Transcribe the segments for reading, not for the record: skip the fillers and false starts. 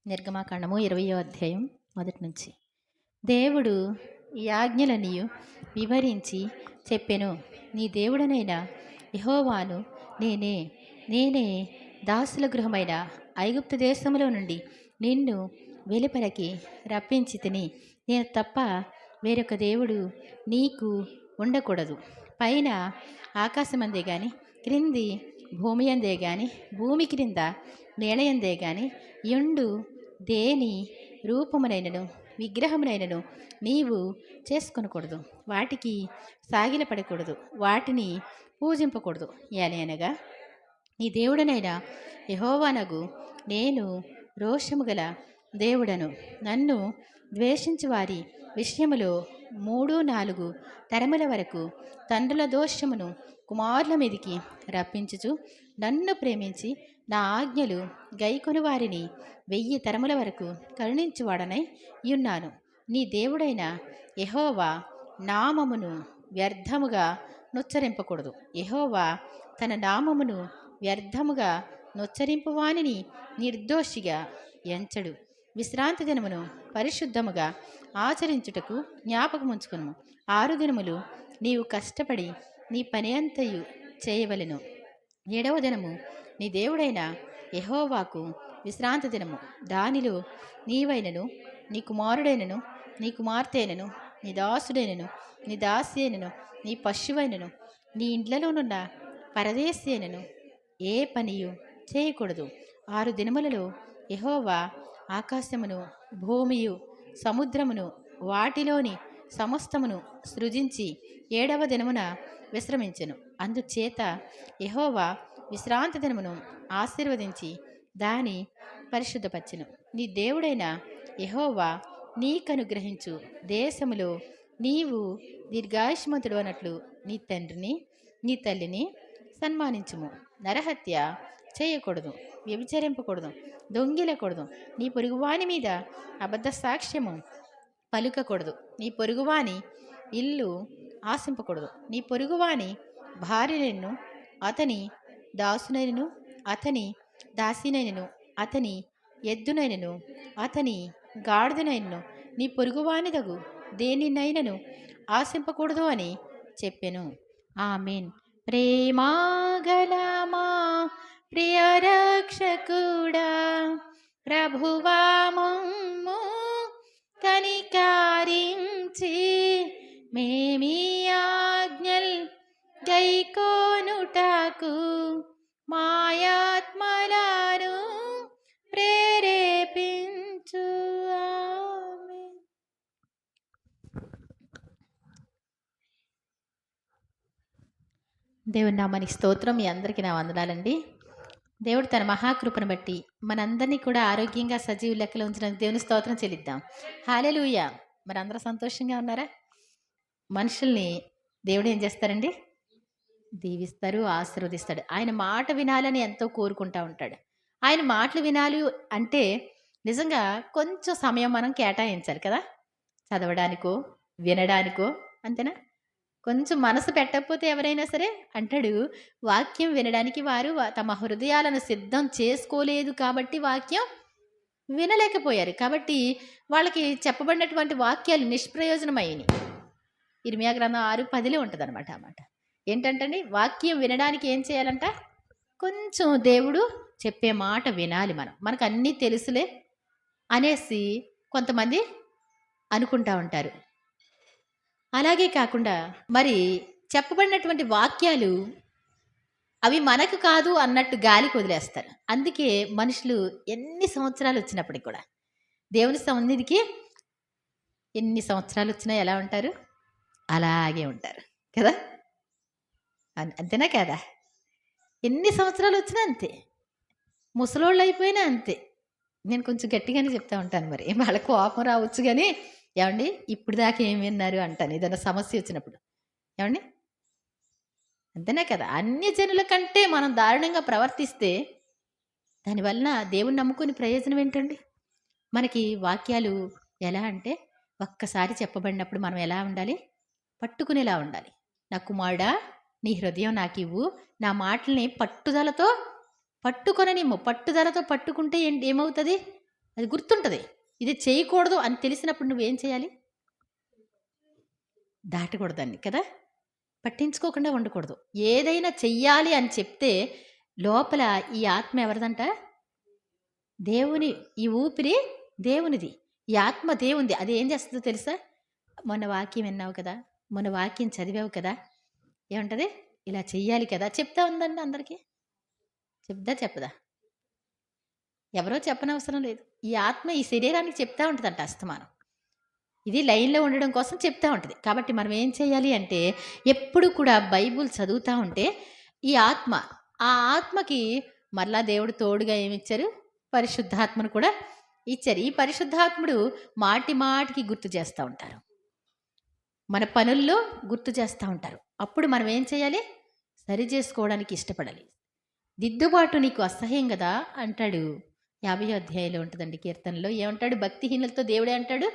నిర్గమాకాండము 20వ అధ్యాయం మొదటి నుంచి. దేవుడు ఈ ఆజ్ఞలనియు వివరించి చెప్పెను. నీ దేవుడనైన యెహోవాను నేనే దాసుల గృహమైన ఐగుప్తు దేశములో నుండి నిన్ను వెలుపలకి రప్పించి తిని, నేను తప్ప వేరొక దేవుడు నీకు ఉండకూడదు. పైన ఆకాశమందే గాని, క్రింది భూమి అందే గాని, భూమి క్రింద నేలయందే గాని యుండు దేని రూపమునైనను విగ్రహమునైనను నీవు చేసుకొనకూడదు. వాటికి సాగిలపడకూడదు, వాటిని పూజింపకూడదు. ఏలయనగా నీ దేవుడనైన యెహోవానగు నేను రోషము గల దేవుడను. నన్ను ద్వేషించు వారి విషయములో 3-4 తరముల వరకు తండ్రుల దోషమును కుమారుల మీదికి రప్పించుచు, నన్ను ప్రేమించి నా ఆజ్ఞలు గైకొని వారిని 1000 తరముల వరకు కరుణించువాడనై ఉన్నాను. నీ దేవుడైన యెహోవా నామమును వ్యర్థముగా నొచ్చరింపకూడదు. యెహోవా తన నామమును వ్యర్థముగా నొచ్చరింపువానిని నిర్దోషిగా ఎంచడు. విశ్రాంతి దినమును పరిశుద్ధముగా ఆచరించుటకు జ్ఞాపకముంచుకును. 6 దినములు నీవు కష్టపడి నీ పని అంతయు చేయవలెను. 7వ దినము నీ దేవుడైన యెహోవాకు విశ్రాంతి దినము. దానిలో నీవైనను, నీ కుమారుడైనను, నీ కుమార్తెనను, నీ దాసుడైనను, నీ దాసి అయినను, నీ పశువైనను, నీ ఇండ్లలోనున్న పరదేశి అయినను ఏ పనియు చేయకూడదు. 6 దినములలో యెహోవా ఆకాశమును, భూమియు, సముద్రమును, వాటిలోని సమస్తమును సృజించి 7వ దినమున విశ్రమించెను. అందుచేత యెహోవా విశ్రాంతి దినమును ఆశీర్వదించి దాని పరిశుద్ధపరచెను. నీ దేవుడైన యెహోవా నీకనుగ్రహించు దేశములో నీవు దీర్ఘాయుష్మంతుడు అన్నట్లు నీ తండ్రిని, నీ తల్లిని సన్మానించుము. నరహత్య చేయకూడదు, వ్యభిచరింపకూడదు, దొంగిలకూడదు, నీ పొరుగువాని మీద అబద్ధ సాక్ష్యము పలుకకూడదు, నీ పొరుగువాని ఇల్లు ఆశింపకూడదు, నీ పొరుగువాని భార్యనైనను, అతని దాసునైనను, అతని దాసినైనను, అతని ఎద్దునైనను, అతని గాడిదనైనను, నీ పొరుగువానిదగు దేనినైనను ఆశింపకూడదు అని చెప్పెను. ఆమేన్. ప్రేమాగలమా ప్రియ రక్షకుడా, ప్రభువా మమ్ము కనికరించి మేమీ ఆజ్ఞల్ గైకోనుటకు మాయాత్మలను ప్రేరేపించు. ఆమేన్. దేవుని నామానికి స్తోత్రం. మీ అందరికీ నా వందనాలండి. దేవుడు తన మహాకృపను బట్టి మనందరినీ కూడా ఆరోగ్యంగా సజీవ లెక్కలో ఉంచినందుకు దేవుని స్తోత్రం చెల్లిద్దాం. హల్లెలూయా. మరి అందరూ సంతోషంగా ఉన్నారా? మనుషుల్ని దేవుడు ఏం చేస్తారండి? దీవిస్తారు, ఆశీర్వదిస్తాడు. ఆయన మాట వినాలని ఎంతో కోరుకుంటా ఉంటాడు. ఆయన మాటలు వినాలి అంటే నిజంగా కొంచెం సమయం మనం కేటాయించాలి కదా. చదవడానికో వినడానికో, అంతేనా? కొంచెం మనసు పెట్టకపోతే ఎవరైనా సరే అంటాడు, వాక్యం వినడానికి వారు తమ హృదయాలను సిద్ధం చేసుకోలేదు కాబట్టి వాక్యం వినలేకపోయారు. కాబట్టి వాళ్ళకి చెప్పబడినటువంటి వాక్యాలు నిష్ప్రయోజనమైనవి. ఇర్మియా గ్రంథం 6:10 ఉంటుంది అనమాట. ఆ మాట ఏంటంటే, వాక్యం వినడానికి ఏం చేయాలంట? కొంచెం దేవుడు చెప్పే మాట వినాలి. మనకు అన్నీ తెలుసులే అనేసి కొంతమంది అనుకుంటా ఉంటారు. అలాగే కాకుండా మరి చెప్పబడినటువంటి వాక్యాలు అవి మనకు కాదు అన్నట్టు గాలికి వదిలేస్తారు. అందుకే మనుషులు ఎన్ని సంవత్సరాలు వచ్చినప్పటికి కూడా దేవుని సన్నిధికి ఎన్ని సంవత్సరాలు వచ్చినా ఎలా ఉంటారు? అలాగే ఉంటారు కదా. అంతేనా కదా? ఎన్ని సంవత్సరాలు వచ్చినా అంతే, ముసలోళ్ళు అయిపోయినా అంతే. నేను కొంచెం గట్టిగానే చెప్తా ఉంటాను. మరి వాళ్ళకు కోపం రావచ్చు కానీ, ఏమండి ఇప్పుడు దాకా ఏం విన్నారు అంటాను ఏదైనా సమస్య వచ్చినప్పుడు. ఏమండి అంతేనా కదా? అన్ని జనుల కంటే మనం దారుణంగా ప్రవర్తిస్తే దానివల్ల దేవుని నమ్ముకుని ప్రయోజనం ఏంటండి? మనకి వాక్యాలు ఎలా అంటే, ఒక్కసారి చెప్పబడినప్పుడు మనం ఎలా ఉండాలి? పట్టుకునేలా ఉండాలి. నా కుమారుడా, నీ హృదయం నాకు ఇవ్వు, నా మాటల్ని పట్టుదలతో పట్టుకొననిమ్ము. పట్టుదలతో పట్టుకుంటే ఏమవుతుంది? అది గుర్తుంటుంది. ఇది చేయకూడదు అని తెలిసినప్పుడు నువ్వేం చేయాలి? దాటకూడదాన్ని కదా! పట్టించుకోకుండా ఉండకూడదు. ఏదైనా చెయ్యాలి అని చెప్తే లోపల ఈ ఆత్మ ఎవరిదంట? దేవుని. ఈ ఊపిరి దేవునిది. ఈ ఆత్మ దేవునిది. అది ఏం చేస్తుందో తెలుసా? మొన్న వాక్యం విన్నావు కదా! మొన్న వాక్యం చదివావు కదా! ఏమంటది? ఇలా చెయ్యాలి కదా! చెప్తా ఉందండి అందరికీ. చెప్దా చెప్పదా? ఎవరో చెప్పనవసరం లేదు. ఈ ఆత్మ ఈ శరీరానికి చెప్తా ఉంటదంట అస్తమానం. ఇది లైన్‌లో ఉండడం కోసం చెప్తా ఉంటది. కాబట్టి మనం ఏం చేయాలి అంటే ఎప్పుడు కూడా బైబుల్ చదువుతా ఉంటే ఈ ఆత్మ, ఆ ఆత్మకి మరలా దేవుడు తోడుగా ఏమిచ్చారు? పరిశుద్ధాత్మను కూడా ఇచ్చారు. ఈ పరిశుద్ధాత్ముడు మాటి మాటికి గుర్తు చేస్తా ఉంటారు. మన పనుల్లో గుర్తు చేస్తా ఉంటారు. అప్పుడు మనం ఏం చేయాలి? సరి చేసుకోవడానికి ఇష్టపడాలి. దిద్దుబాటు నీకు అసహ్యం గదా! అంటాడు. 50వ అధ్యాయంలో ఉంటదండి కీర్తనలో. ఏమంటాడు? భక్తిహీనులతో దేవుడే అంటాడు,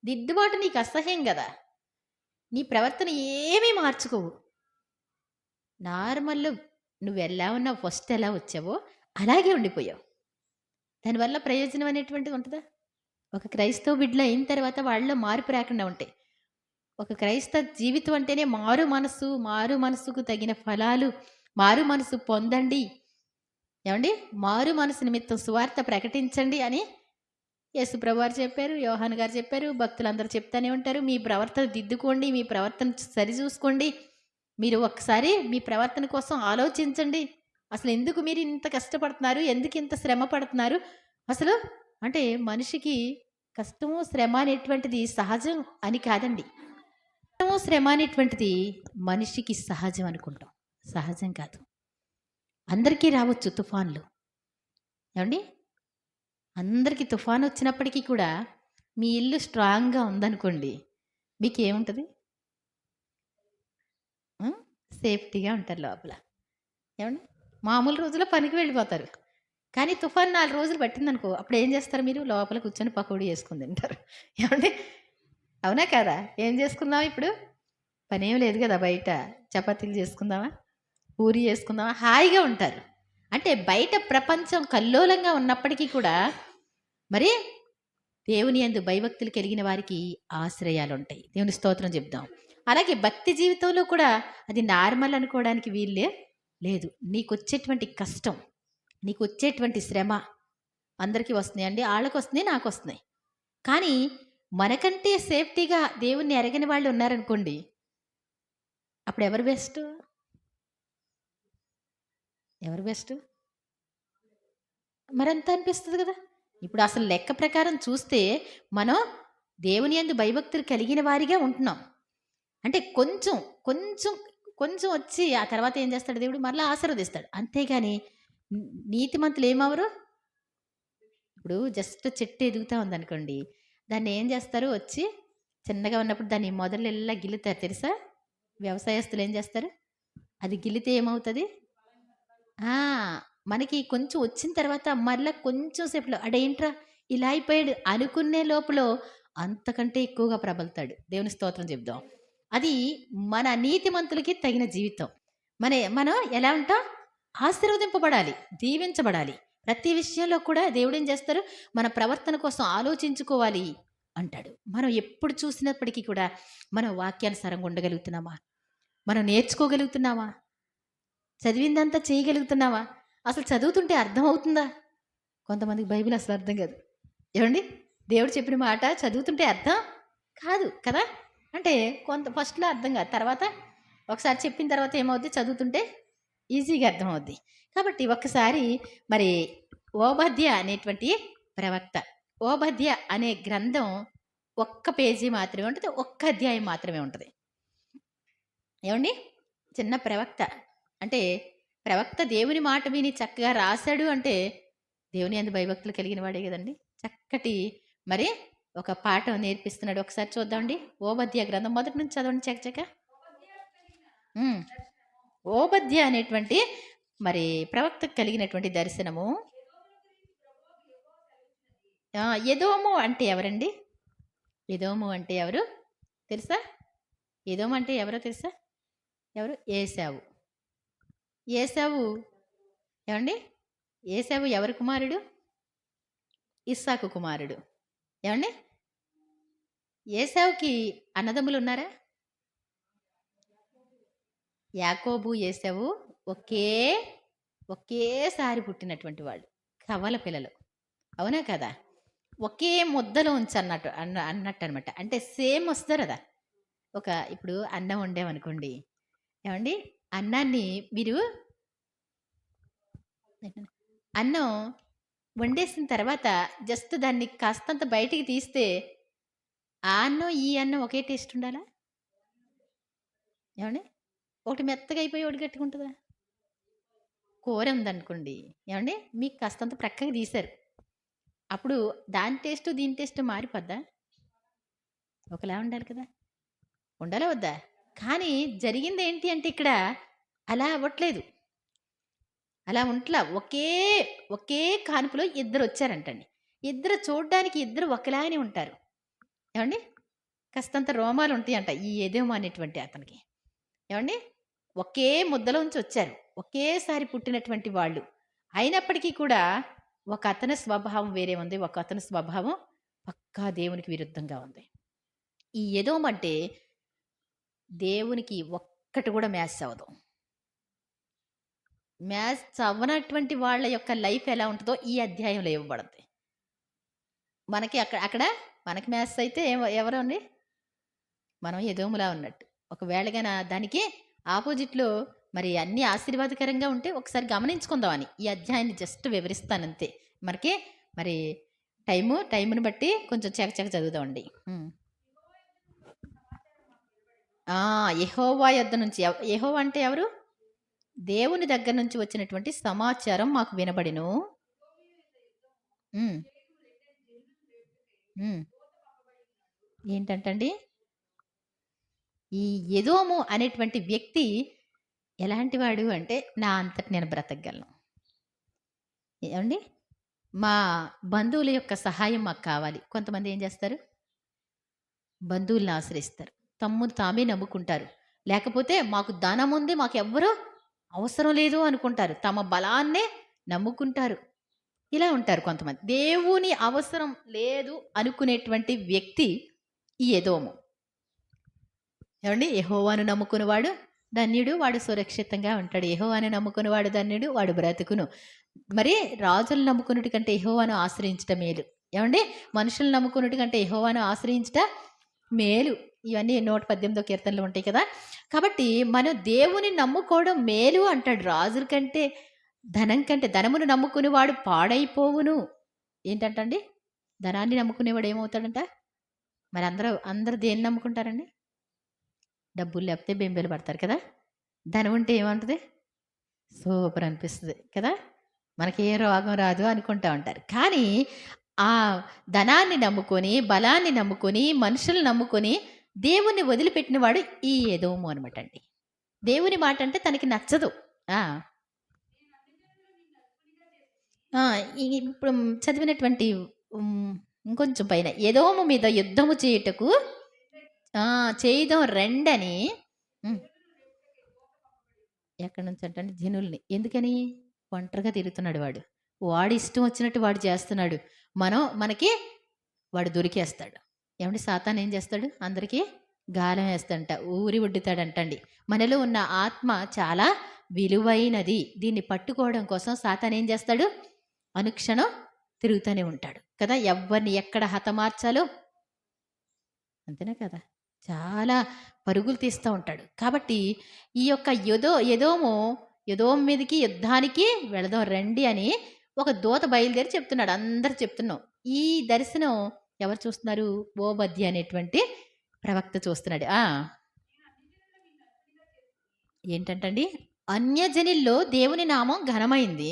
దిద్దుబాటు నీకు అసహ్యం గదా! నీ ప్రవర్తన ఏమీ మార్చుకోవు. నార్మల్‌లో నువ్వెలా ఉన్నావు, ఫస్ట్ ఎలా వచ్చావో అలాగే ఉండిపోయావు. దానివల్ల ప్రయోజనం అనేటువంటిది ఉంటదా? ఒక క్రైస్తవ బిడ్డలు అయిన తర్వాత వాళ్ళలో మార్పు రాకుండా ఉంటాయి. ఒక క్రైస్తవ జీవితం అంటేనే మారు మనస్సు, మారు మనస్సుకు తగిన ఫలాలు, మారు మనస్సు పొందండి. ఏవండి? మారు మనసు నిమిత్తం సువార్త ప్రకటించండి అని యేసుప్రభువారు చెప్పారు, యోహాను గారు చెప్పారు, భక్తులందరూ చెప్తానే ఉంటారు. మీ ప్రవర్తన దిద్దుకోండి, మీ ప్రవర్తన సరిచూసుకోండి. మీరు ఒక్కసారి మీ ప్రవర్తన కోసం ఆలోచించండి. అసలు ఎందుకు మీరు ఇంత కష్టపడుతున్నారు? ఎందుకు ఇంత శ్రమ పడుతున్నారు? అసలు అంటే మనిషికి కష్టము, శ్రమ అనేటువంటిది సహజం అని కాదండి. కష్టము, శ్రమ అనేటువంటిది మనిషికి సహజం అనుకుంటాం. సహజం కాదు. అందరికీ రావచ్చు తుఫాన్లు. ఏవండి? అందరికీ తుఫాను వచ్చినప్పటికీ కూడా మీ ఇల్లు స్ట్రాంగ్‌గా ఉందనుకోండి. మీకేముంటది? ఆ! సేఫ్టీగా ఉంటారు లోపల. ఏవండి? మామూలు రోజుల్లో పనికి వెళ్ళిపోతారు. కానీ తుఫాను 4 రోజులు పట్టిందనుకో, అప్పుడేం చేస్తారు మీరు? లోపల కూర్చొని పకోడీ చేసుకొని తింటారు. ఏవండి? అవునా కాదా? ఏం చేసుకుందాం ఇప్పుడు? పనేం లేదు గదా బయట. చపాతీలు చేసుకుందామా? పూరి చేసుకుందామా? హాయిగా ఉంటారు. అంటే బయట ప్రపంచం కల్లోలంగా ఉన్నప్పటికీ కూడా మరి దేవుని యందు భయభక్తులు కలిగిన వారికి ఆశ్రయాలుంటాయి. దేవుని స్తోత్రం చెప్దాం. అలాగే భక్తి జీవితంలో కూడా అది నార్మల్ అనుకోవడానికి వీల్లే లేదు. నీకొచ్చేటువంటి కష్టం, నీకొచ్చేటువంటి శ్రమ అందరికీ వస్తున్నాయండి. ఆళ్ళకొస్తున్నాయి, నాకొస్తున్నాయి. కానీ మనకంటే సేఫ్టీగా దేవుణ్ణి ఎరగని వాళ్ళు ఉన్నారనుకోండి, అప్పుడు ఎవరు బెస్టు? ఎవరు బెస్టు? మరంతే అనిపిస్తది గదా! ఇప్పుడు అసలు లెక్క ప్రకారం చూస్తే మనం దేవుని యందు భయభక్తులు కలిగిన వారిగా ఉంటున్నాం. అంటే కొంచెం, కొంచెం, కొంచెం వచ్చి ఆ తర్వాత ఏం చేస్తాడు దేవుడు? మరలా ఆశీర్వదిస్తాడు. అంతేగాని న్ నీతిమంతులు ఏమవ్వరు? ఇప్పుడు జస్ట్ చెట్టు ఎదుగుతా ఉందనుకోండి. దాన్ని ఏం చేస్తారు? వచ్చి చిన్నగా ఉన్నప్పుడు దాన్ని మొదలెల్లా గిల్లుతారు తెలుసా? వ్యవసాయస్తులు ఏం చేస్తారు? అది గిల్లితే ఏమవుతది? ఆ! మనకి కొంచెం వచ్చిన తర్వాత మరలా కొంచెం సేపులో అడేంట్రా ఇలా అయిపోయాడు అనుకునే లోపల అంతకంటే ఎక్కువగా ప్రబలుతాడు. దేవుని స్తోత్రం చెప్దాం. అది మన నీతిమంతులకి తగిన జీవితం. మనం ఎలా ఉంటాం? ఆశీర్వదింపబడాలి, దీవించబడాలి. ప్రతి విషయంలో కూడా దేవుడేం చేస్తారు? మన ప్రవర్తన కోసం ఆలోచించుకోవాలి అంటాడు. మనం ఎప్పుడు చూసినప్పటికీ కూడా మనం వాక్యానుసారంగా ఉండగలుగుతున్నామా? మనం నేర్చుకోగలుగుతున్నామా? చదివిందంతా చేయగలుగుతున్నావా? అసలు చదువుతుంటే అర్థమవుతుందా? కొంతమందికి బైబిల్ అసలు అర్థం కాదు. ఏవండి? దేవుడు చెప్పిన మాట చదువుతుంటే అర్థం కాదు కదా! అంటే ఫస్ట్‌లో అర్థం కాదు. తర్వాత ఒకసారి చెప్పిన తర్వాత ఏమవుద్ది? చదువుతుంటే ఈజీగా అర్థమవుద్ది. కాబట్టి ఒక్కసారి మరి ఓబద్య అనేటువంటి ప్రవక్త. ఓబద్య అనే గ్రంథం ఒక్క పేజీ మాత్రమే ఉంటది. ఒక్క అధ్యాయం మాత్రమే ఉంటది. ఏవండి? చిన్న ప్రవక్త. అంటే ప్రవక్త దేవుని మాట విని చక్కగా రాశాడు అంటే దేవుని యందు భయభక్తులు కలిగిన వాడే కదండి. చక్కటి మరి ఒక పాఠం నేర్పిస్తున్నాడు. ఒకసారి చూద్దామండి. ఓబద్య గ్రంథం మొదటి నుంచి చదవండి చకచక. హ్మ్. ఓబద్య అనేటువంటి మరి ప్రవక్తకు కలిగినటువంటి దర్శనము. ఎదోము అంటే ఎవరండి? ఎదోము అంటే ఎవరు తెలుసా? ఎదోము అంటే ఎవరో తెలుసా? ఎవరు? ఏశావు. ఏశావు ఏవండి? ఏశావు ఎవరి కుమారుడు? ఇస్సాకు కుమారుడు. ఏమండి? ఏశావుకి అన్నదమ్ములు ఉన్నారా? యాకోబు, ఏశావు ఒకేసారి పుట్టినటువంటి వాళ్ళు. కవల పిల్లలు. అవునా కదా? ఒకే ముద్దలో ఉంచన్నట్టు అన్నట్టు అనమాట. అంటే సేమ్ వస్తారు కదా. ఇప్పుడు అన్నం వండామనుకోండి. ఏమండి? అన్నాన్ని మీరు అన్నం వండేసిన తర్వాత జస్ట్ దాన్ని కాస్తంత బయటికి తీస్తే ఆ అన్నం, ఈ అన్నం ఒకే టేస్ట్ ఉండాలా? ఏమండి? ఒకటి మెత్తగా అయిపోయి ఒకటి గట్టిగా ఉంటుందా? కూర ఉందనుకోండి. ఏమండి? మీకు కాస్తంత ప్రక్కకి తీశారు. అప్పుడు దాని టేస్ట్, దీని టేస్ట్ మారిపోద్దా? ఒకలా ఉండాలి కదా! ఉండాలా వద్దా? కానీ జరిగింది ఏంటి అంటే ఇక్కడ అలా అవ్వట్లేదు. అలా ఉంట్లా. ఒకే కానుపులో ఇద్దరు వచ్చారంటండి. ఇద్దరు చూడ్డానికి ఇద్దరు ఒకలానే ఉంటారు. ఏమండి? కాస్తంత రోమాలు ఉంటాయంట ఈ ఎదోము అనేటువంటి అతనికి. ఏమండి? ఒకే ముద్దలోంచి వచ్చారు. ఒకేసారి పుట్టినటువంటి వాళ్ళు. అయినప్పటికీ కూడా ఒక అతని స్వభావం వేరే ఉంది. ఒక అతని స్వభావం పక్కా దేవునికి విరుద్ధంగా ఉంది. ఈ ఎదోము అంటే దేవునికి ఒక్కటి కూడా మ్యాచ్ అవ్వదు. మ్యాచ్ అవ్వనటువంటి వాళ్ళ యొక్క లైఫ్ ఎలా ఉంటుందో ఈ అధ్యాయంలో ఇవ్వబడుతుంది. మనకి అక్కడ మనకి మ్యాచ్ అయితే ఎవరు అండి? మనం ఎదోములా ఉన్నట్టు. ఒకవేళగా దానికి ఆపోజిట్లో మరి అన్ని ఆశీర్వాదకరంగా ఉంటే ఒకసారి గమనించుకుందామని ఈ అధ్యాయాన్ని జస్ట్ వివరిస్తానంతే. మనకి మరి టైముని బట్టి కొంచెం చకచక చదువుదామండి. యెహోవా యొద్ద నుంచి. యెహోవా అంటే ఎవరు? దేవుని దగ్గర నుంచి వచ్చినటువంటి సమాచారం మాకు వినబడిను. ఏంటంటండి? ఈ ఎదోము అనేటువంటి వ్యక్తి ఎలాంటి వాడు అంటే నా అంతటి నేను బ్రతకగలను. ఏమండి? మా బంధువుల యొక్క సహాయం మాకు కావాలి. కొంతమంది ఏం చేస్తారు? బంధువులను ఆశ్రయిస్తారు. తమ్మును తామే నమ్ముకుంటారు. లేకపోతే మాకు ధనం ఉంది, మాకెవ్వరూ అవసరం లేదు అనుకుంటారు. తమ బలాన్నే నమ్ముకుంటారు. ఇలా ఉంటారు కొంతమంది. దేవుని అవసరం లేదు అనుకునేటువంటి వ్యక్తి ఈ ఎదోము. ఏమండి? యెహోవాను నమ్ముకునేవాడు ధన్యుడు, వాడు సురక్షితంగా ఉంటాడు. యెహోవాను నమ్ముకునేవాడు ధన్యుడు, వాడు బ్రతుకును. మరి రాజులను నమ్ముకున్నటి కంటే యెహోవాను ఆశ్రయించటం మేలు. ఏమండి? మనుషులను నమ్ముకున్నటి కంటే యెహోవాను ఆశ్రయించట మేలు. ఇవన్నీ 118 కీర్తనలు ఉంటాయి కదా. కాబట్టి మనం దేవుని నమ్ముకోవడం మేలు అంటాడు. రాజుల కంటే ధనం కంటే ధనమును నమ్ముకునేవాడు పాడైపోవును. ఏంటంటండి? ధనాన్ని నమ్ముకునేవాడు ఏమవుతాడంట? మరి అందరూ దేన్ని నమ్ముకుంటారండి? డబ్బులు లేకపోతే బెంబేలు పడతారు కదా. ధనం ఉంటే ఏమంటుంది? సూపర్ అనిపిస్తుంది కదా. మనకి ఏ రోగం రాదు అనుకుంటా ఉంటారు. కానీ ఆ ధనాన్ని నమ్ముకొని, బలాన్ని నమ్ముకొని, మనుషులు నమ్ముకొని దేవుణ్ణి వదిలిపెట్టిన వాడు ఈ ఎదోము అనమాట అండి. దేవుని మాట అంటే తనకి నచ్చదు. ఇప్పుడు చదివినటువంటి ఇంకొంచెం పైన ఎదోము మీద యుద్ధము చేయుటకు చేయుదాం రెండని. ఎక్కడి నుంచి అంటే జనుల్ని. ఎందుకని? ఒంటరిగా తిరుగుతున్నాడు వాడు. వాడు ఇష్టం వచ్చినట్టు వాడు చేస్తున్నాడు. మనకి వాడు దొరికేస్తాడు. ఏమంటే సాతాను ఏం చేస్తాడు? అందరికీ గాలం వేస్తాడంట, ఊరి ఒడ్డుతాడంటండి. మనలో ఉన్న ఆత్మ చాలా విలువైనది. దీన్ని పట్టుకోవడం కోసం సాతాను ఏం చేస్తాడు? అనుక్షణం తిరుగుతూనే ఉంటాడు కదా. ఎవరిని ఎక్కడ హతమార్చాలో అంతేనా కదా. చాలా పరుగులు తీస్తూ ఉంటాడు. కాబట్టి ఈ యొక్క ఎదోము మీదకి యుద్ధానికి వెళదాం రండి అని ఒక దూత బయలుదేరి చెప్తున్నాడు. అందరు చెప్తున్నాం. ఈ దర్శనం ఎవరు చూస్తున్నారు? ఓబద్య అనేటువంటి ప్రవక్త చూస్తున్నాడు. ఏంటంటండి? అన్యజనుల్లో దేవుని నామం ఘనమైంది.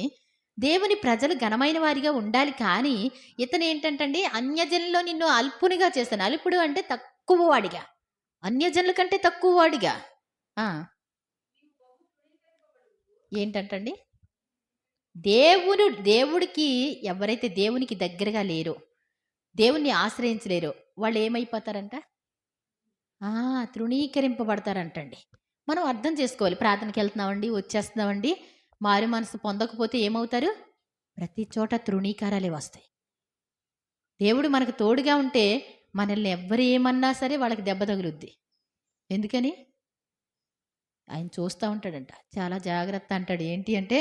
దేవుని ప్రజలు ఘనమైన వారిగా ఉండాలి. కానీ ఇతను ఏంటంటండి? అన్యజనుల్లో నిన్ను అల్పునిగా చేస్తాను. అల్పుడు అంటే తక్కువ వాడిగా, అన్యజనుల కంటే తక్కువ వాడిగా. ఏంటంటండి? దేవుడికి ఎవరైతే దేవునికి దగ్గరగా లేరో, దేవుణ్ణి ఆశ్రయించలేరో వాళ్ళు ఏమైపోతారంట? తృణీకరింపబడతారంటండి. మనం అర్థం చేసుకోవాలి. ప్రార్థనకి వెళ్తున్నామండి, వచ్చేస్తున్నామండి, మారు మనసు పొందకపోతే ఏమవుతారు? ప్రతి చోట తృణీకారాలే వస్తాయి. దేవుడు మనకు తోడుగా ఉంటే మనల్ని ఎవ్వరు ఏమన్నా సరే వాళ్ళకి దెబ్బ తగులుద్ది. ఎందుకని? ఆయన చూస్తూ ఉంటాడంట. చాలా జాగ్రత్త అంటాడు. ఏంటి అంటే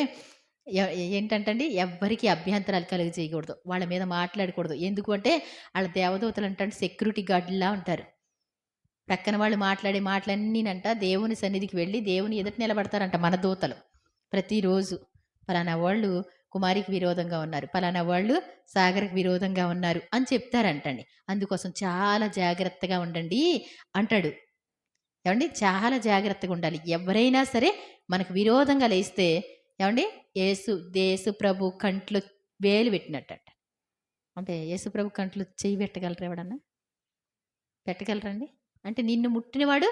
ఏంటంటండి, ఎవ్వరికీ అభ్యంతరాలు కలుగ చేయకూడదు. వాళ్ళ మీద మాట్లాడకూడదు. ఎందుకు అంటే ఆళ్ళ దేవదూతలు అంటండి సెక్యూరిటీ గార్డుల్లా ఉంటారు. ప్రక్కన వాళ్ళు మాట్లాడే మాటలన్నీనంట దేవుని సన్నిధికి వెళ్ళి దేవుని ఎదుట నిలబడతారంట మన దూతలు. ప్రతిరోజు పలానా వాళ్ళు కుమారికి విరోధంగా ఉన్నారు, పలానా వాళ్ళు సాగర్‌కి విరోధంగా ఉన్నారు అని చెప్తారంటండి. అందుకోసం చాలా జాగ్రత్తగా ఉండండి అంటాడు. ఏవండీ చాలా జాగ్రత్తగా ఉండాలి. ఎవరైనా సరే మనకు విరోధంగా లేస్తే ఏవండీ యేసు ప్రభు కంట్లో వేలు పెట్టినట్టంట. అంటే యేసు ప్రభు కంట్లో చెయ్యి పెట్టగలరా ఎవడన్నా? పెట్టగలరండి? అంటే నిన్ను ముట్టినవాడు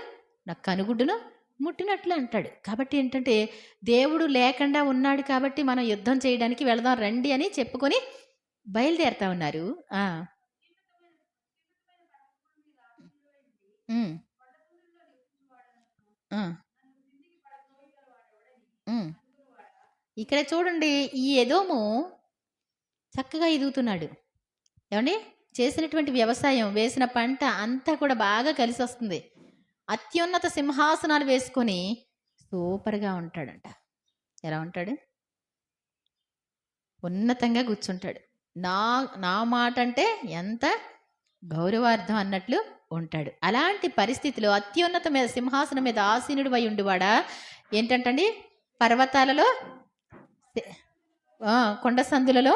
నా కనుగుడ్డును ముట్టినట్లు అంటాడు. కాబట్టి ఏంటంటే దేవుడు లేకుండా ఉన్నాడు కాబట్టి మనం యుద్ధం చేయడానికి వెళదాం రండి అని చెప్పుకొని బయలుదేరుతా ఉన్నారు. ఆ! హ్మ్. ఆ! హ్మ్. ఇక్కడ చూడండి, ఈ ఎదోము చక్కగా ఎదుగుతున్నాడు. ఏవండీ? చేసినటువంటి వ్యవసాయం, వేసిన పంట అంతా కూడా బాగా కలిసొస్తుంది. అత్యున్నత సింహాసనాలు వేసుకొని సూపర్‌గా ఉంటాడంట. ఎలా ఉంటాడు? ఉన్నతంగా కూర్చుంటాడు. నా నా మాటంటే ఎంత గౌరవార్థం అన్నట్లు ఉంటాడు. అలాంటి పరిస్థితిలో అత్యున్నత మీద సింహాసనం మీద ఆసీనుడివై ఉండువాడా ఏంటంటండి, పర్వతాలలో సె ఆ! కొండ సందులలో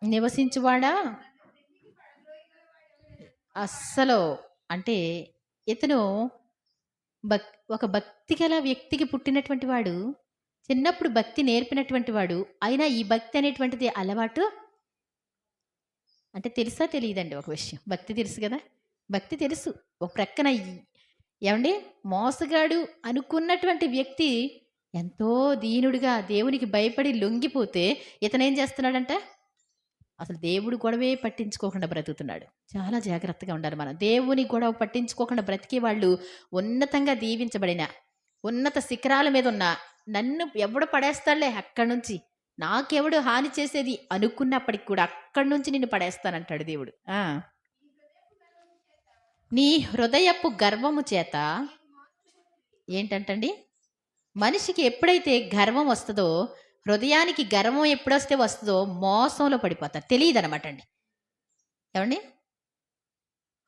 నివసించువాడా అస్సలు అంటే ఇతను ఒక భక్తి గల వ్యక్తికి పుట్టినటువంటి వాడు. చిన్నప్పుడు భక్తి నేర్పినటువంటి వాడు. అయినా ఈ భక్తి అనేటువంటిది అలవాటు అంటే తెలుసా తెలీదండి ఒక విషయం. భక్తి తెలుసు గదా! భక్తి తెలుసు. ఒక ప్రక్కన ఏవండీ మోసగాడు అనుకున్నటువంటి వ్యక్తి ఎంతో దీనుడిగా దేవునికి భయపడి లొంగిపోతే ఇతనేం చేస్తున్నాడంట? అసలు దేవుడు గొడవే పట్టించుకోకుండా బ్రతుకుతున్నాడు. చాలా జాగ్రత్తగా ఉండాలి మనం. దేవుని గొడవ పట్టించుకోకుండా బ్రతికే వాళ్ళు ఉన్నతంగా దీవించబడిన, ఉన్నత శిఖరాల మీద ఉన్న, నన్ను ఎవడు పడేస్తాడులే అక్కడి నుంచి, నాకెవడు హాని చేసేది అనుకున్నప్పటికి కూడా అక్కడి నుంచి నిన్ను పడేస్తానంటాడు దేవుడు. ఆ! నీ హృదయపు గర్వము చేత ఏంటంటండి? మనిషికి ఎప్పుడైతే గర్వం వస్తదో, హృదయానికి గర్వం ఎప్పుడొస్తే వస్తదో మోసంలో పడిపోతారు. తెలీదనమాట అండి. ఏవండీ?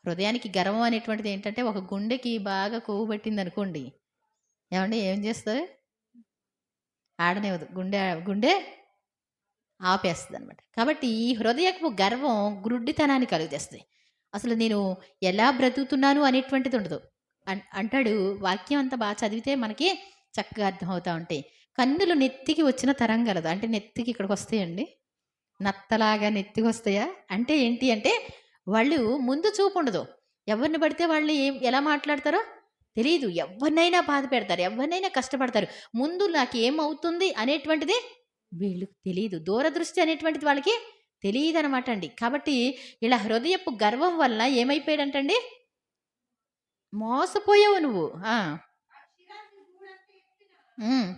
హృదయానికి గర్వం అనేటువంటిది ఏంటంటే, ఒక గుండెకి బాగా కొవ్వు పట్టిందనుకోండి, ఏవండీ ఏం చేస్తది? ఆడనివ్వదు. గుండె గుండె ఆపేస్తదనమాట. కాబట్టి ఈ హృదయపు గర్వం గ్రుడ్డితనాన్ని కలుగజేస్తది. అసలు నేను ఎలా బ్రతుకుతున్నాను అనేటువంటిది ఉండదు. అంటాడు, వాక్యం అంతా బాగా చదివితే మనకి చక్కగా అర్థమవుతా ఉంటాయి. కన్నులు నెత్తికి వచ్చిన తరం గలదు. అంటే నెత్తికి ఇక్కడికొస్తాయండి. నత్తలాగా నెత్తికొస్తాయా? అంటే ఏంటి అంటే, వాళ్ళు ముందు చూపుండదు. ఎవరిని పడితే వాళ్ళు ఎలా మాట్లాడతారో తెలీదు. ఎవ్వరినైనా బాధ పెడతారు. ఎవ్వరినైనా కష్టపడతారు. ముందు నాకేమవుతుంది అనేటువంటిది వీళ్ళకి తెలీదు. దూరదృష్టి అనేటువంటిది వాళ్ళకి తెలీదనమాట అండి. కాబట్టి ఇలా హృదయపు గర్వం వల్ల ఏమైపోయాడంటండి, మోసపోయావు నువ్వు. ఆ! హ్మ్.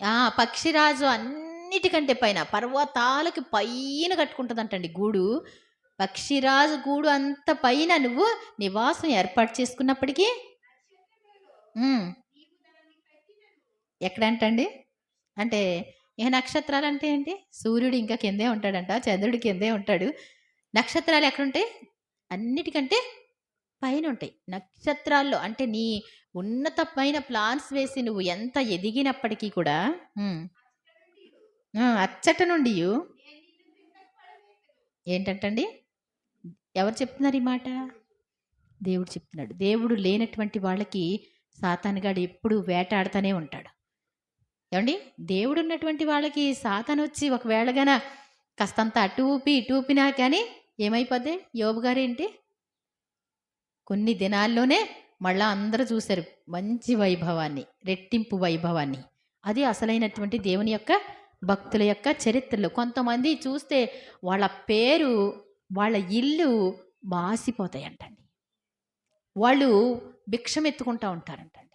ఆ! పక్షిరాజు అన్నిటికంటే పైన పర్వతాలకి పైన కట్టుకుంటదంటండి గూడు. పక్షిరాజు గూడు అంత పైన నువ్వు నివాసం ఏర్పాటు చేసుకున్నప్పటికీ హ్మ్. ఎక్కడంటండి? అంటే ఇహ నక్షత్రాలంటే ఏంటి? సూర్యుడు ఇంకా కిందే ఉంటాడంట. చంద్రుడు కిందే ఉంటాడు. నక్షత్రాలు ఎక్కడుంటాయి? అన్నిటికంటే పైనుంటాయి. నక్షత్రాల్లో అంటే నీ ఉన్నతమైన ప్లాన్స్ వేసి నువ్వు ఎంత ఎదిగినప్పటికీ కూడా హ్మ్. ఆ! అచ్చట నుండియు ఏంటంటండి? ఎవరు చెప్తున్నారు ఈ మాట? దేవుడు చెప్తున్నాడు. దేవుడు లేనటువంటి వాళ్ళకి సాతానుగాడు ఎప్పుడూ వేటాడుతానే ఉంటాడు. ఏవండీ? దేవుడున్నటువంటి వాళ్ళకి సాతానొచ్చి ఒకవేళ కాస్తంత అటు ఊపి, ఇటు ఊపినా కానీ ఏమైపోద్ది? యోబు గారేంటి కొన్ని దినాల్లోనే మళ్ళా అందరూ చూశారు మంచి వైభవాన్ని, రెట్టింపు వైభవాన్ని. అది అసలైనటువంటి దేవుని యొక్క భక్తుల యొక్క చరిత్రలో. కొంతమంది చూస్తే వాళ్ళ పేరు, వాళ్ళ ఇల్లు మాసిపోతాయంటండి. వాళ్ళు భిక్షమెత్తుకుంటా ఉంటారంటండి.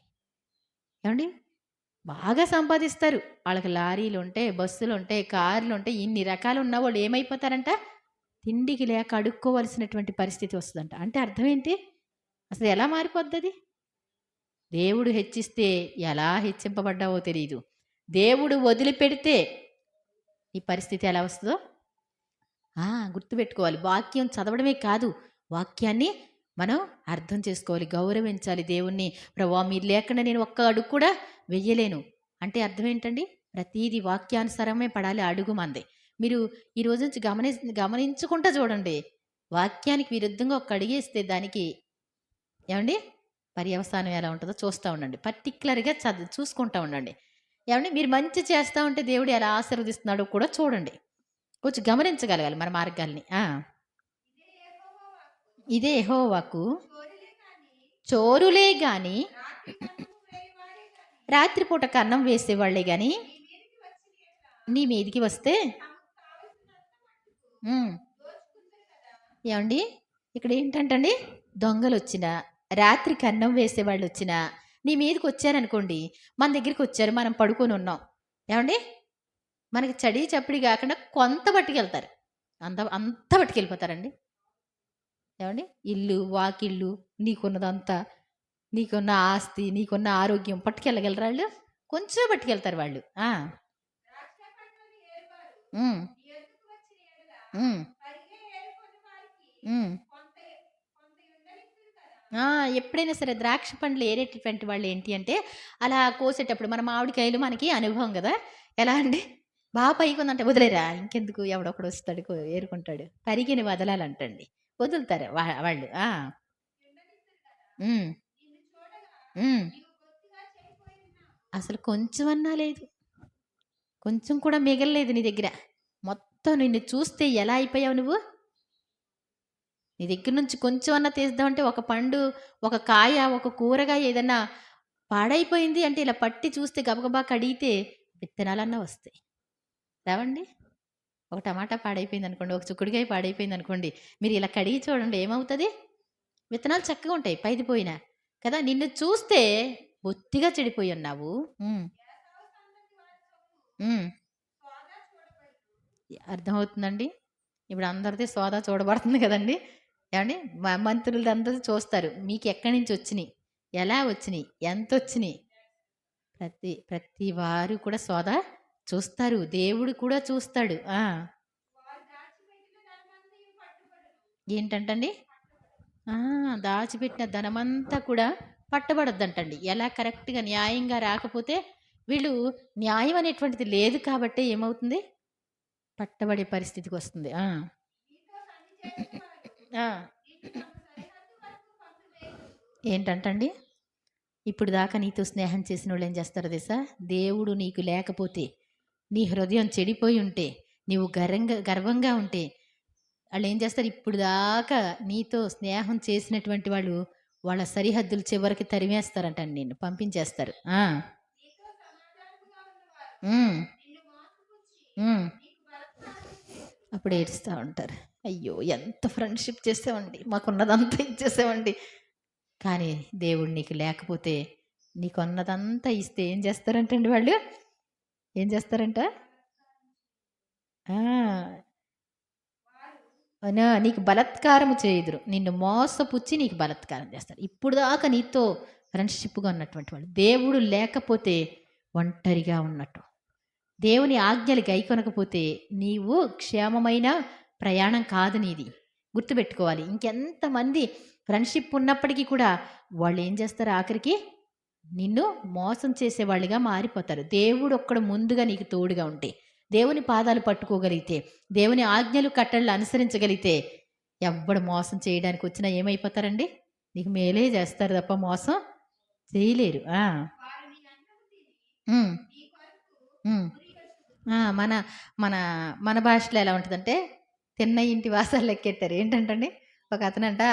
ఏవండీ? బాగా సంపాదిస్తారు. ఆళ్ళకి లారీలుంటాయి, బస్సులుంటాయి, కార్లుంటాయి. ఇన్ని రకాలున్న వాళ్ళు ఏమైపోతారంట? తిండికి లేక అడుక్కోవలసినటువంటి పరిస్థితి వస్తుందంట. అంటే అర్థం ఏంటి? అసలు ఎలా మారిపోద్ది అది? దేవుడు హెచ్చిస్తే ఎలా హెచ్చింపబడ్డావో తెలీదు. దేవుడు వదిలిపెడితే ఈ పరిస్థితి ఎలా వస్తుందో గుర్తుపెట్టుకోవాలి. వాక్యం చదవడమే కాదు, వాక్యాన్ని మనం అర్థం చేసుకోవాలి, గౌరవించాలి దేవుణ్ణి. ప్రభువా మీరు లేకుండా నేను ఒక్క అడుగు కూడా వెయ్యలేను అంటే అర్థం ఏంటండి? ప్రతీది వాక్యానుసారమే పడాలి అడుగు మంది. మీరు ఈ రోజు నుంచి గమనించుకుంటా చూడండి. వాక్యానికి విరుద్ధంగా ఒక్క అడిగేస్తే దానికి ఏమండి పర్యవసానం ఎలా ఉంటుందో చూస్తూ ఉండండి. పర్టికులర్గా చూసుకుంటూ ఉండండి. ఏమండి మీరు మంచి చేస్తూ ఉంటే దేవుడు ఎలా ఆశీర్వదిస్తున్నాడో కూడా చూడండి. కొంచెం గమనించగలగాలి మన మార్గాల్ని. ఇదే యెహోవా వాక్కు, చోరులే గాని రాత్రిపూట కన్నం వేసేవాళ్లే గాని నీ మీదికి వస్తే ఏమండి ఇక్కడ ఏంటంటండి, దొంగలు వచ్చినా రాత్రి కన్నం వేసేవాళ్ళు వచ్చినా నీ మీదకి వచ్చారనుకోండి, మన దగ్గరికి వచ్చారు, మనం పడుకొని ఉన్నాం ఏమండి, మనకి చడి చప్పుడు కాకుండా కొంత పట్టుకెళ్తారు, అంత పట్టుకెళ్ళిపోతారండి. ఏమండి ఇల్లు వాకిళ్ళు నీకున్నదంతా, నీకున్న ఆస్తి, నీకున్న ఆరోగ్యం పట్టుకెళ్ళగలరా వాళ్ళు? కొంచెం పట్టుకెళ్తారు వాళ్ళు. ఎప్పుడైనా సరే ద్రాక్ష పండ్లు ఏరేటటువంటి వాళ్ళు ఏంటి అంటే అలా కోసేటప్పుడు మన మామిడికాయలు మనకి అనుభవం కదా, ఎలా అండి బాగా పైకి ఉందంటే వదిలేరా ఇంకెందుకు ఎవడొకడు వస్తాడు ఏరుకుంటాడు, పరిగిని వదలాలంటండి, వదులుతారు వాళ్ళు. అసలు కొంచెమన్నా లేదు, కొంచెం కూడా మిగలలేదు నీ దగ్గర. మొత్తం నిన్ను చూస్తే ఎలా అయిపోయావు నువ్వు? నీ దగ్గర నుంచి కొంచెం అన్నా తీద్దామంటే ఒక పండు, ఒక కాయ, ఒక కూరగాయ ఏదన్నా పాడైపోయింది అంటే ఇలా పట్టి చూస్తే గబగబా కడిగితే విత్తనాలన్నా వస్తాయి రావండి. ఒక టమాటా పాడైపోయింది అనుకోండి, ఒక చుక్కుడుకాయ పాడైపోయింది అనుకోండి, మీరు ఇలా కడిగి చూడండి ఏమవుతుంది? విత్తనాలు చక్కగా ఉంటాయి పైది పోయినా కదా. నిన్ను చూస్తే బొత్తిగా చెడిపోయి ఉన్నావు. అర్థమవుతుందండి? ఇప్పుడు అందరిది సోదా చూడబడుతుంది కదండి. ఏమండి మంత్రులు అందరూ చూస్తారు మీకు ఎక్కడి నుంచి వచ్చినాయి, ఎలా వచ్చినాయి, ఎంత వచ్చినాయి, ప్రతి వారు కూడా సోదా చూస్తారు, దేవుడు కూడా చూస్తాడు. ఏంటంటండి దాచిపెట్టిన ధనమంతా కూడా పట్టబడద్దంటండి. ఎలా కరెక్ట్గా న్యాయంగా రాకపోతే వీళ్ళు న్యాయం అనేటువంటిది లేదు కాబట్టి ఏమవుతుంది? పట్టబడే పరిస్థితికి వస్తుంది. ఏంటంటండి ఇప్పుడు దాకా నీతో స్నేహం చేసిన వాళ్ళు ఏం చేస్తారో తెలుసా? దేవుడు నీకు లేకపోతే, నీ హృదయం చెడిపోయి ఉంటే, నీవు గర్వంగా ఉంటే వాళ్ళు ఏం చేస్తారు? ఇప్పుడు దాకా నీతో స్నేహం చేసినటువంటి వాళ్ళు వాళ్ళ సరిహద్దులు చివరికి తరిమేస్తారంట, నిన్ను పంపించేస్తారు. అప్పుడు ఏడుస్తూ ఉంటారు, అయ్యో ఎంత ఫ్రెండ్షిప్ చేసామండి, మాకున్నదంతా ఇచ్చేసామండి. కానీ దేవుడు నీకు లేకపోతే, నీకున్నదంతా ఇస్తే ఏం చేస్తారంటండి వాళ్ళు? ఏం చేస్తారంట? నీకు బలత్కారము చేయుదురు, నిన్ను మోసపుచ్చి నీకు బలత్కారం చేస్తారు. ఇప్పుడు దాకా నీతో ఫ్రెండ్షిప్గా ఉన్నటువంటి వాళ్ళు దేవుడు లేకపోతే ఒంటరిగా ఉన్నట్టు. దేవుని ఆజ్ఞలు గైకొనకపోతే నీవు క్షేమమైన ప్రయాణం కాదు నీది. గుర్తుపెట్టుకోవాలి. ఇంకెంతమంది ఫ్రెండ్షిప్ ఉన్నప్పటికీ కూడా వాళ్ళు ఏం చేస్తారు? ఆఖరికి నిన్ను మోసం చేసేవాళ్ళుగా మారిపోతారు. దేవుడు ఒక్కడు ముందుగా నీకు తోడుగా ఉంటే, దేవుని పాదాలు పట్టుకోగలిగితే, దేవుని ఆజ్ఞలు కట్టళ్ళు అనుసరించగలిగితే ఎవ్వడు మోసం చేయడానికి వచ్చినా ఏమైపోతారండి? నీకు మేలే చేస్తారు తప్ప మోసం చేయలేరు. మన మన మన భాషలో ఎలా ఉంటుందంటే తిన్న ఇంటి వాసాలు లెక్కెట్టారు. ఏంటంటండి ఒక అతనంట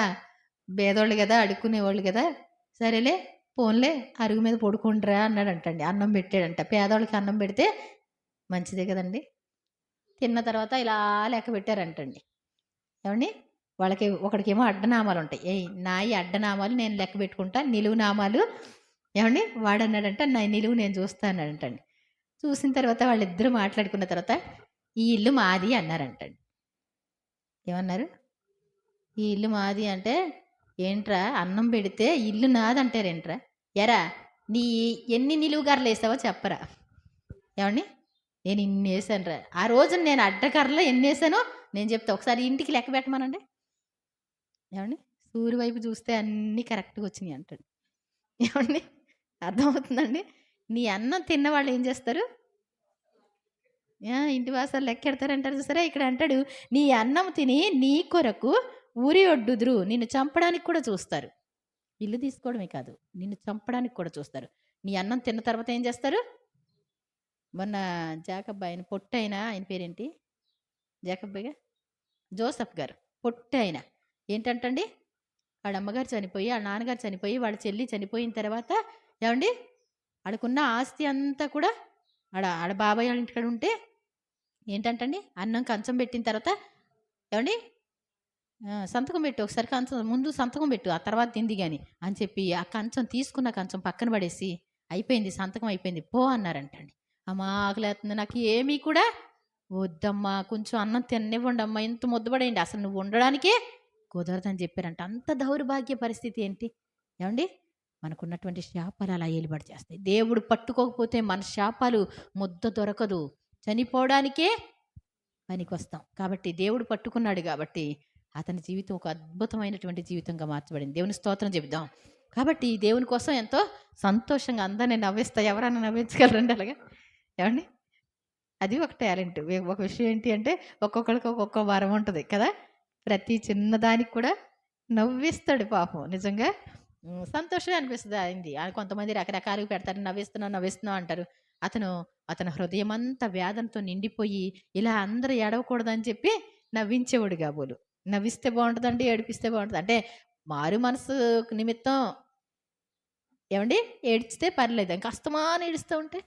బేదోళ్ళు కదా, అడుక్కునేవాళ్ళు కదా, సరేలే పోన్లే అరుగు మీద పడుకుండ్రా అన్నాడంటండి. అన్నం పెట్టాడంట. పేదోళ్ళకి అన్నం పెడితే మంచిదే కదండి. తిన్న తర్వాత ఇలా లెక్క పెట్టారంటండి. ఏమండి వాళ్ళకి ఒకడికేమో అడ్డనామాలు ఉంటాయి. నాయి అడ్డనామాలు నేను లెక్క పెట్టుకుంటా, నిలువు నామాలు ఏమండి వాడన్నాడంట, నా నిలువు నేను చూస్తా అన్నాడంటండి. చూసిన తర్వాత వాళ్ళిద్దరూ మాట్లాడుకున్న తర్వాత ఈ ఇల్లు మాది అన్నారంటండి. ఏమన్నారు? ఈ ఇల్లు మాది అంటే, ఏంట్రా అన్నం పెడితే ఇల్లు నాదంటారేంట్రా? ఎరా నీ ఎన్ని నిలువుగారులు వేసావో చెప్పరా? ఏమండి? నేను ఇన్ని వేసాను రా. ఆ రోజు నేను అడ్డకర్రలో ఎన్ని వేసానో నేను చెప్తా. ఒకసారి ఇంటికి లెక్క పెట్టమనండి. ఏమండి? సూర్యు వైపు చూస్తే అన్నీ కరెక్ట్గా వచ్చినాయి అంటాడు. ఏమండి? అర్థమవుతుందండి? నీ అన్నం తిన్నవాళ్ళు ఏం చేస్తారు? ఇంటి వాసాలు లెక్కెడతారంటారు చూసారా? ఇక్కడ అంటాడు, నీ అన్నం తిని నీ కొరకు ఊరి ఒడ్డుదురు, నిన్ను చంపడానికి కూడా చూస్తారు. ఇల్లు తీసుకోవడమే కాదు, నిన్ను చంపడానికి కూడా చూస్తారు. నీ అన్నం తిన్న తర్వాత ఏం చేస్తారు? మొన్న జాకబ్ ఆయన పొట్టైన, ఆయన పేరేంటి? జాకబ్బేగా, జోసఫ్ గారు పొట్టైన ఏంటంటండి, వాళ్ళ అమ్మగారు చనిపోయి, వాళ్ళ నాన్నగారు చనిపోయి, వాళ్ళ చెల్లి చనిపోయిన తర్వాత ఏమండి, ఆడకున్న ఆస్తి అంతా కూడా ఆడ బాబాయ్ వాళ్ళ ఇంటికాడ ఉంటే ఏంటంటండి, అన్నం కంచం పెట్టిన తర్వాత ఏమండి, సంతకం పెట్టు ఒకసారి, కంచం ముందు సంతకం పెట్టు, ఆ తర్వాత తింది కానీ అని చెప్పి ఆ కంచం తీసుకున్న కంచం పక్కన పడేసి, అయిపోయింది సంతకం అయిపోయింది పో అన్నారంటండి. అమ్మా ఆకలేస్తుంది, నాకు ఏమీ కూడా వద్దమ్మా, కొంచెం అన్నం తినివ్వండి అమ్మా, ఇంత ముద్దపడేయండి, అసలు నువ్వు ఉండడానికే కుదరదని చెప్పారంట. అంత దౌర్భాగ్య పరిస్థితి ఏంటి ఏమండి? మనకున్నటువంటి శాపాలు అలా ఏలుబడి చేస్తాయి. దేవుడు పట్టుకోకపోతే మన శాపాలు ముద్ద దొరకదు, చనిపోవడానికే పనికొస్తాం. కాబట్టి దేవుడు పట్టుకున్నాడు కాబట్టి అతని జీవితం ఒక అద్భుతమైనటువంటి జీవితంగా మార్చబడింది. దేవుని స్తోత్రం చెబుదాం. కాబట్టి దేవుని కోసం ఎంతో సంతోషంగా అందరినీ నవ్విస్తా. ఎవరన్నా నవ్వించగలరండి అలాగా? ఏమండి? అది ఒక టాలెంట్. ఒక విషయం ఏంటి అంటే, ఒక్కొక్కరికి ఒక్కొక్క వరం ఉంటుంది కదా. ప్రతి చిన్నదానికి కూడా నవ్విస్తాడు పాపం. నిజంగా సంతోషమే అనిపిస్తుంది అయింది. కొంతమంది రకరకాలుగా పెడతారు, నవ్విస్తున్నాం అంటారు. అతని హృదయం అంతా వేదనతో నిండిపోయి ఇలా అందరూ ఏడవకూడదని చెప్పి నవ్వించేవాడు కాబోలు. నవ్విస్తే బాగుంటుందండి, ఏడిపిస్తే బాగుంటుంది అంటే, మారు మనసు నిమిత్తం ఏమండి ఏడ్చితే పర్లేదు, ఇంకా అస్తమానం ఏడుస్తూ ఉంటే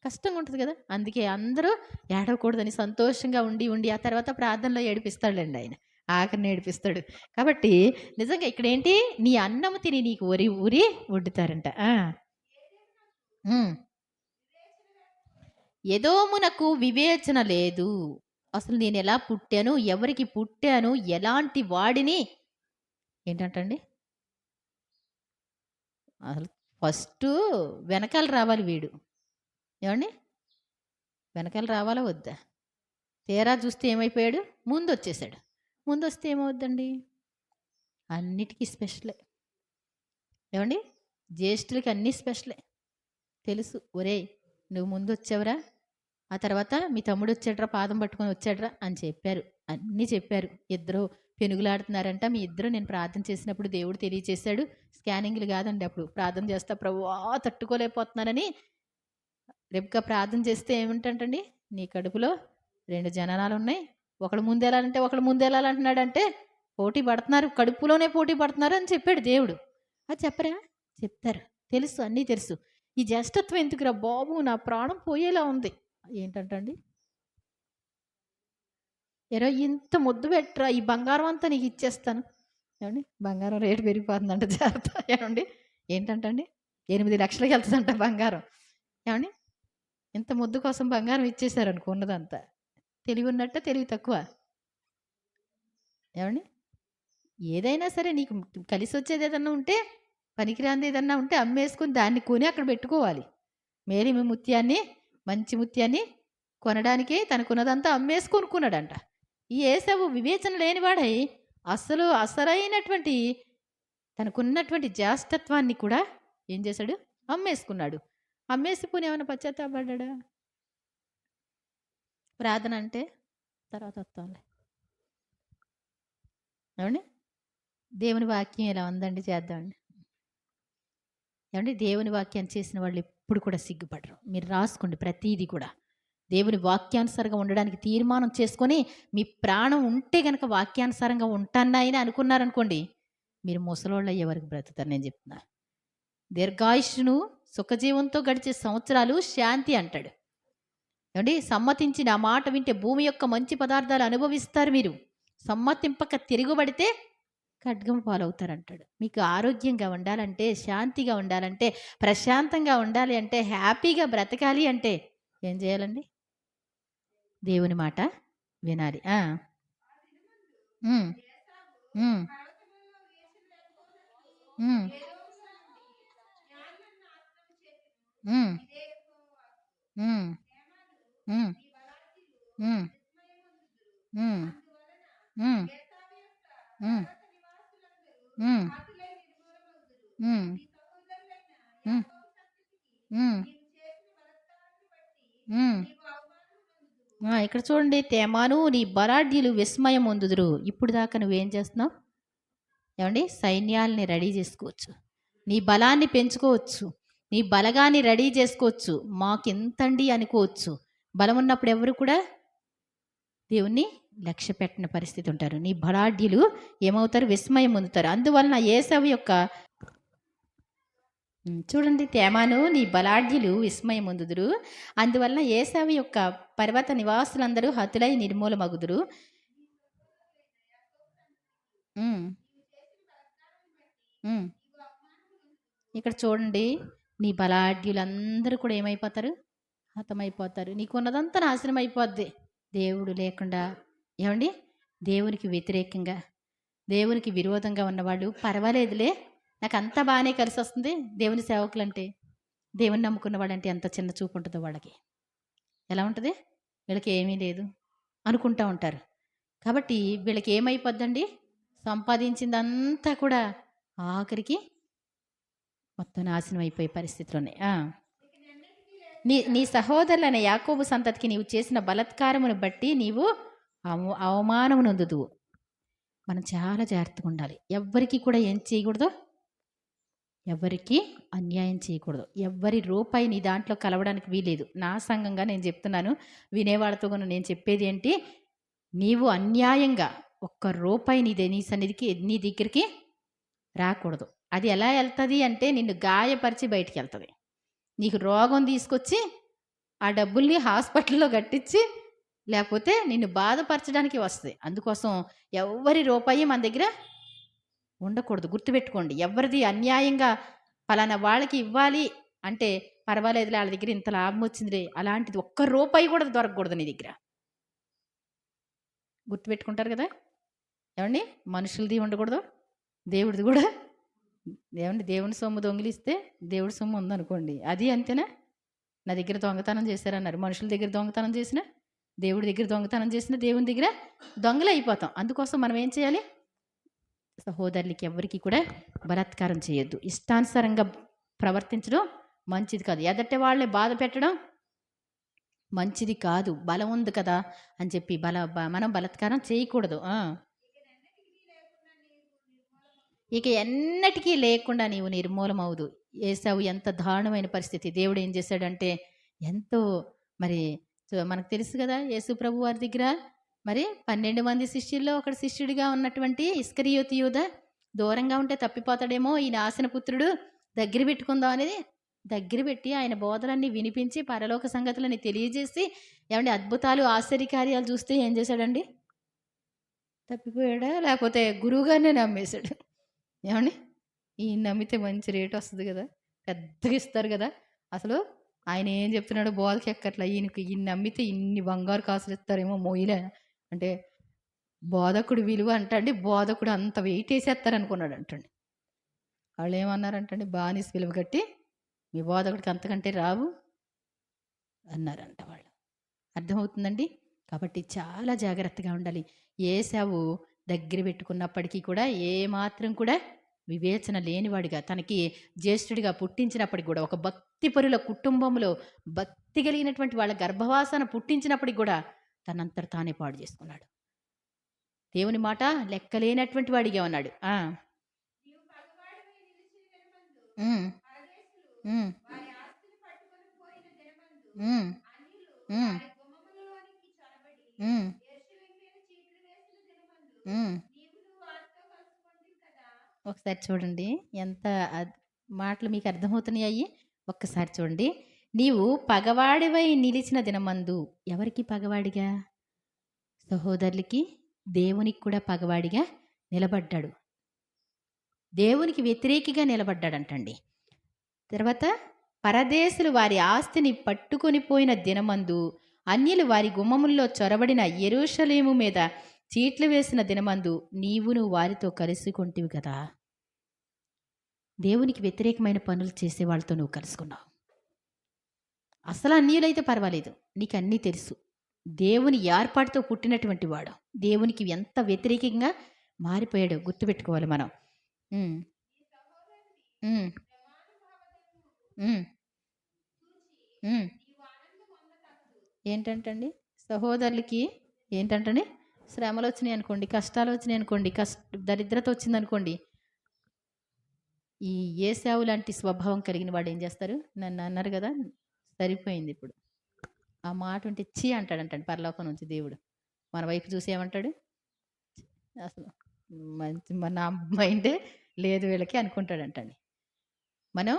కష్టంగా ఉంటుంది కదా. అందుకే అందరూ ఏడవకూడదని సంతోషంగా ఉండి ఆ తర్వాత ప్రార్థనలో ఏడిపిస్తాడండి ఆయన, ఆఖరిని ఏడిపిస్తాడు. కాబట్టి నిజంగా ఇక్కడ ఏంటి, నీ అన్నము తిని నీకు ఊరి వండుతారంట. ఎదోమునకు వివేచన లేదు. అసలు నేను ఎలా పుట్టాను, ఎవరికి పుట్టాను, ఎలాంటి వాడిని ఏంటంటండి, అసలు ఫస్ట్ వెనకాల రావాలి వీడు. ఏమండి? వెనకాల రావాలా వద్దా? తీరా చూస్తే ఏమైపోయాడు, ముందు వచ్చేసాడు. ముందు వస్తే ఏమవుద్దండి, అన్నిటికీ స్పెషలే. ఏమండి? జ్యేష్ఠులకి అన్నీ స్పెషలే తెలుసు. ఒరే నువ్వు ముందు వచ్చావురా, ఆ తర్వాత మీ తమ్ముడు వచ్చాడ్రా, పాదం పట్టుకొని వచ్చాడ్రా అని చెప్పారు, అన్నీ చెప్పారు. ఇద్దరు పెనుగులాడుతున్నారంట. మీ ఇద్దరు నేను ప్రార్థన చేసినప్పుడు దేవుడు తెలియచేశాడు. స్కానింగ్లు కాదండి, అప్పుడు ప్రార్థన చేస్తా, ప్రభువా తట్టుకోలేకపోతున్నానని రేపుగా ప్రార్థన చేస్తే ఏమిటంటండి, నీ కడుపులో 2 జననాలు ఉన్నాయి, ఒకడు ముందెళ్ళాలంటే ఒకడు ముందెళ్ళాలంటున్నాడంటే పోటీ పడుతున్నారు, కడుపులోనే పోటీ పడుతున్నారు అని చెప్పాడు దేవుడు. అది చెప్పరా? చెప్తారు, తెలుసు, అన్నీ తెలుసు. ఈ జ్యేష్ఠత్వం ఎందుకురా బాబు, నా ప్రాణం పోయేలా ఉంది ఏంటంటండి, ఇంత ముద్దు పెట్టరా, ఈ బంగారం అంతా నీకు ఇచ్చేస్తాను. ఏమండి? బంగారం రేటు పెరిగిపోతుందంట, జాగ్రత్త. ఏమండి? ఏంటంటండి, 8 లక్షలకి వెళ్తుందంట బంగారం. ఏమండి? ఇంత ముద్దు కోసం బంగారం ఇచ్చేశారు అనుకున్నదంతా. తెలివి ఉన్నట్ట, తెలివి తక్కువ? ఏమండి? ఏదైనా సరే నీకు కలిసి వచ్చేది ఏదన్నా ఉంటే, పనికిరాంది ఏదన్నా ఉంటే అమ్మేసుకుని దాన్ని కొని అక్కడ పెట్టుకోవాలి. మేరీ ముత్యాన్ని, మంచి ముత్యాన్ని కొనడానికి తనకున్నదంతా అమ్మేసి కొనుక్కున్నాడంట. ఈ ఏసావు వివేచన లేనివాడై అసలైనటువంటి తనకున్నటువంటి జ్యేష్ఠత్వాన్ని కూడా ఏం చేశాడు, అమ్మేసుకున్నాడు. అమ్మేసి పోనీ ఏమైనా పశ్చాత్తాపడ్డా? ప్రార్థన అంటే తర్వాత వస్తాంలే. ఏమండి? దేవుని వాక్యం ఎలా ఉందండి, చేద్దామండి. ఏమండి? దేవుని వాక్యాన్ని చేసిన వాళ్ళు ఎప్పుడు కూడా సిగ్గుపడరు. మీరు రాసుకోండి ప్రతీది కూడా. దేవుని వాక్యానుసారంగా ఉండడానికి తీర్మానం చేసుకొని, మీ ప్రాణం ఉంటే కనుక వాక్యానుసారంగా ఉంటానని అనుకున్నారనుకోండి, మీరు ముసలోళ్ళు అయ్యే వరకు బ్రతుకుతారు. నేను చెప్తున్నా, దీర్ఘాయుష్ను సుఖజీవంతో గడిచే సంవత్సరాలు శాంతి అంటాడు. ఏమండి? సమ్మతించిన ఆ మాట వింటే భూమి యొక్క మంచి పదార్థాలు అనుభవిస్తారు. మీరు సమ్మతింపక తిరుగుబడితే ఖడ్గం పాలవుతారంటాడు. మీకు ఆరోగ్యంగా ఉండాలంటే, శాంతిగా ఉండాలంటే, ప్రశాంతంగా ఉండాలి అంటే, హ్యాపీగా బ్రతకాలి అంటే ఏం చేయాలండి? దేవుని మాట వినాలి. ఉమ్, ఉమ్, ఉమ్, ఉమ్, ఉమ్, ఉమ్, ఉమ్, ఉమ్, ఉమ్, ఉమ్, ఉమ్, ఉమ్, ఉమ్, ఉమ్, ఉమ్. ఇక్కడ చూడండి, తేమాను నీ బలాఢ్యులు విస్మయం పొందుదురు. ఇప్పుడు దాకా నువ్వేం చేస్తున్నావు? ఏమండి, సైన్యాల్ని రెడీ చేసుకోవచ్చు, నీ బలాన్ని పెంచుకోవచ్చు, నీ బలగాన్ని రెడీ చేసుకోవచ్చు, మాకెంతండి అనుకోవచ్చు. బలం ఉన్నప్పుడు ఎవరు కూడా దేవుణ్ణి లక్ష్య పెట్టిన పరిస్థితి ఉంటారు. నీ బలాఢ్యులు ఏమవుతారు? విస్మయం పొందుతారు. అందువలన ఏసావు యొక్క చూడండి, తేమాను నీ బలాఢ్యులు విస్మయం పొందుదురు. అందువలన ఏసావు యొక్క పర్వత నివాసులందరూ హతులై నిర్మూలమగుదురు. ఉమ్, ఉమ్. ఇక్కడ చూడండి, నీ బలాఢ్యులందరూ కూడా ఏమైపోతారు? హతమైపోతారు. నీకున్నదంతా నాశనం అయిపోద్ది. దేవుడు లేకుండా, ఏమండి, దేవునికి వ్యతిరేకంగా, దేవునికి విరోధంగా ఉన్నవాళ్ళు పర్వాలేదులే, నాకు అంతా బాగానే కలిసి వస్తుంది. దేవుని సేవకులంటే, దేవుని నమ్ముకున్న వాళ్ళంటే ఎంత చిన్న చూపు ఉంటుందో వాళ్ళకి. ఎలా ఉంటుంది? వీళ్ళకి ఏమీ లేదు అనుకుంటూ ఉంటారు. కాబట్టి వీళ్ళకి ఏమైపోద్దండి? సంపాదించిందంతా కూడా ఆఖరికి మొత్తం నాశనం అయిపోయే పరిస్థితులు ఉన్నాయి. నీ నీ సహోదరులైన యాకోబు సంతతికి నీవు చేసిన బలత్కారమును బట్టి నీవు అవమానము నొందుదువు. మనం చాలా జాగ్రత్తగా ఉండాలి. ఎవ్వరికి కూడా ఏం చేయకూడదు, ఎవరికి అన్యాయం చేయకూడదు. ఎవ్వరి రూపాయి నీ దాంట్లో కలవడానికి వీలేదు. నా సంఘంగా నేను చెప్తున్నాను, వినేవాళ్ళతో కూడా నేను చెప్పేది ఏంటి, నీవు అన్యాయంగా ఒక్క రూపాయి నీ సన్నిధికి నీ దగ్గరికి రాకూడదు. అది ఎలా వెళ్తుంది అంటే, నిన్ను గాయపరిచి బయటికి వెళ్తుంది. నీకు రోగం తీసుకొచ్చి ఆ డబ్బుల్ని హాస్పిటల్లో కట్టించి, లేకపోతే నిన్ను బాధపరచడానికి వస్తుంది. అందుకోసం ఎవరి రూపాయి మన దగ్గర ఉండకూడదు. గుర్తుపెట్టుకోండి, ఎవరిది అన్యాయంగా పలానా వాళ్ళకి ఇవ్వాలి అంటే పర్వాలేదులే, వాళ్ళ దగ్గర ఇంత లాభం వచ్చిందిలే, అలాంటిది ఒక్క రూపాయి కూడా దొరకకూడదు నీ దగ్గర. గుర్తుపెట్టుకుంటారు కదా ఏమండి? మనుషులది ఉండకూడదు, దేవుడిది కూడా. ఏమండి, దేవుని సొమ్ము దొంగిలిస్తే దేవుడి సొమ్ము ఉందనుకోండి, అది అంతేనా? నా దగ్గర దొంగతనం చేశారన్నారు. మనుషుల దగ్గర దొంగతనం చేసిన, దేవుడి దగ్గర దొంగతనం చేసిన, దేవుని దగ్గర దొంగలు అయిపోతాం. అందుకోసం మనం ఏం చేయాలి? సహోదరులకి ఎవరికి కూడా బలాత్కారం చేయొద్దు. ఇష్టానుసారంగా ప్రవర్తించడం మంచిది కాదు. ఎదటి వాళ్ళని బాధ పెట్టడం మంచిది కాదు. బలం ఉంది కదా అని చెప్పి మనం బలాత్కారం చేయకూడదు. ఇక ఎన్నటికీ లేకుండా నీవు నిర్మూలమవుదు. ఏసావు ఎంత దారుణమైన పరిస్థితి. దేవుడు ఏం చేశాడంటే, ఎంతో మరి మనకు తెలుసు కదా, యేసు ప్రభు వారి దగ్గర మరి 12 మంది శిష్యుల్లో ఒకటి శిష్యుడిగా ఉన్నటువంటి ఇస్కరియోతు యూదా దూరంగా ఉంటే తప్పిపోతాడేమో, ఈ నాశన పుత్రుడు దగ్గర పెట్టుకుందాం అనేది దగ్గర పెట్టి ఆయన బోధలన్నీ వినిపించి పరలోక సంగతులని తెలియజేసి, ఏమంటే అద్భుతాలు ఆశ్చర్యకార్యాలు చూస్తే ఏం చేశాడండి? తప్పిపోయాడా? లేకపోతే గురువుగారినే నమ్మేశాడు? ఏమండి, ఈయన నమ్మితే మంచి రేట్ వస్తుంది కదా, పెద్దగా ఇస్తారు కదా. అసలు ఆయన ఏం చెప్తున్నాడో బోధకి ఎక్కట్లా. ఈయన నమ్మితే ఇన్ని బంగారు కాసులు ఇస్తారేమో మోయిలే అంటే, బోధకుడు విలువ అంటండి, బోధకుడు అంత వెయిట్ వేసేస్తారు అనుకున్నాడు అంటండి. వాళ్ళు ఏమన్నారంటండి, బానిస విలువ కట్టి మీ బోధకుడికి అంతకంటే రావు అన్నారంట వాళ్ళు. అర్థమవుతుందండి? కాబట్టి చాలా జాగ్రత్తగా ఉండాలి. ఏసావు దగ్గర పెట్టుకున్నప్పటికీ కూడా ఏమాత్రం కూడా వివేచన లేనివాడిగా, తనకి జ్యేష్ఠుడిగా పుట్టించినప్పటికి కూడా, ఒక భక్తిపరుల కుటుంబంలో భక్తి కలిగినటువంటి వాళ్ళ గర్భవాసన పుట్టించినప్పటికి కూడా తనంతట తానే పాడు చేసుకున్నాడు. దేవుని మాట లెక్కలేనటువంటి వాడిగా ఉన్నాడు. ఉమ్, ఉమ్, ఉమ్, ఉమ్, ఉమ్, ఉమ్. ఒకసారి చూడండి, ఎంత మాటలు మీకు అర్థమవుతున్నాయి. ఒక్కసారి చూడండి, నీవు పగవాడివై నిలిచిన దినమందు, ఎవరికి పగవాడిగా? సహోదరులకి, దేవునికి కూడా పగవాడిగా నిలబడ్డాడు. దేవునికి వ్యతిరేకిగా నిలబడ్డాడంటండి. తర్వాత పరదేశులు వారి ఆస్తిని పట్టుకొని పోయిన దినమందు, అన్యులు వారి గుమ్మముల్లో చొరబడిన యెరూషలేము మీద చీట్లు వేసిన దినమందు నీవును వారితో కలిసి కొంటివి కదా. దేవునికి వ్యతిరేకమైన పనులు చేసే వాళ్ళతో నువ్వు కలుసుకున్నావు. అసలు అన్యులైతే పర్వాలేదు, నీకు అన్నీ తెలుసు. దేవుని ఏర్పాటుతో పుట్టినటువంటి వాడు దేవునికి ఎంత వ్యతిరేకంగా మారిపోయాడు గుర్తుపెట్టుకోవాలి మనం. ఉమ్, ఉమ్, ఉమ్, ఉమ్. ఏంటంటండి సహోదరులకి ఏంటంటండి శ్రమలు వచ్చినాయి అనుకోండి, కష్టాలు వచ్చినాయి అనుకోండి, దరిద్రత వచ్చింది అనుకోండి, ఈ ఏశావు లాంటి స్వభావం కలిగిన వాడు ఏం చేస్తారు? నన్ను అన్నారు కదా, సరిపోయింది. ఇప్పుడు ఆ మాట ఉంటే ఛీ అంటాడంటండి పరలోకం నుంచి దేవుడు. మన వైపు చూసి ఏమంటాడు? అసలు మంచి మన మైండే లేదు వీళ్ళకి అనుకుంటాడంటండి. మనం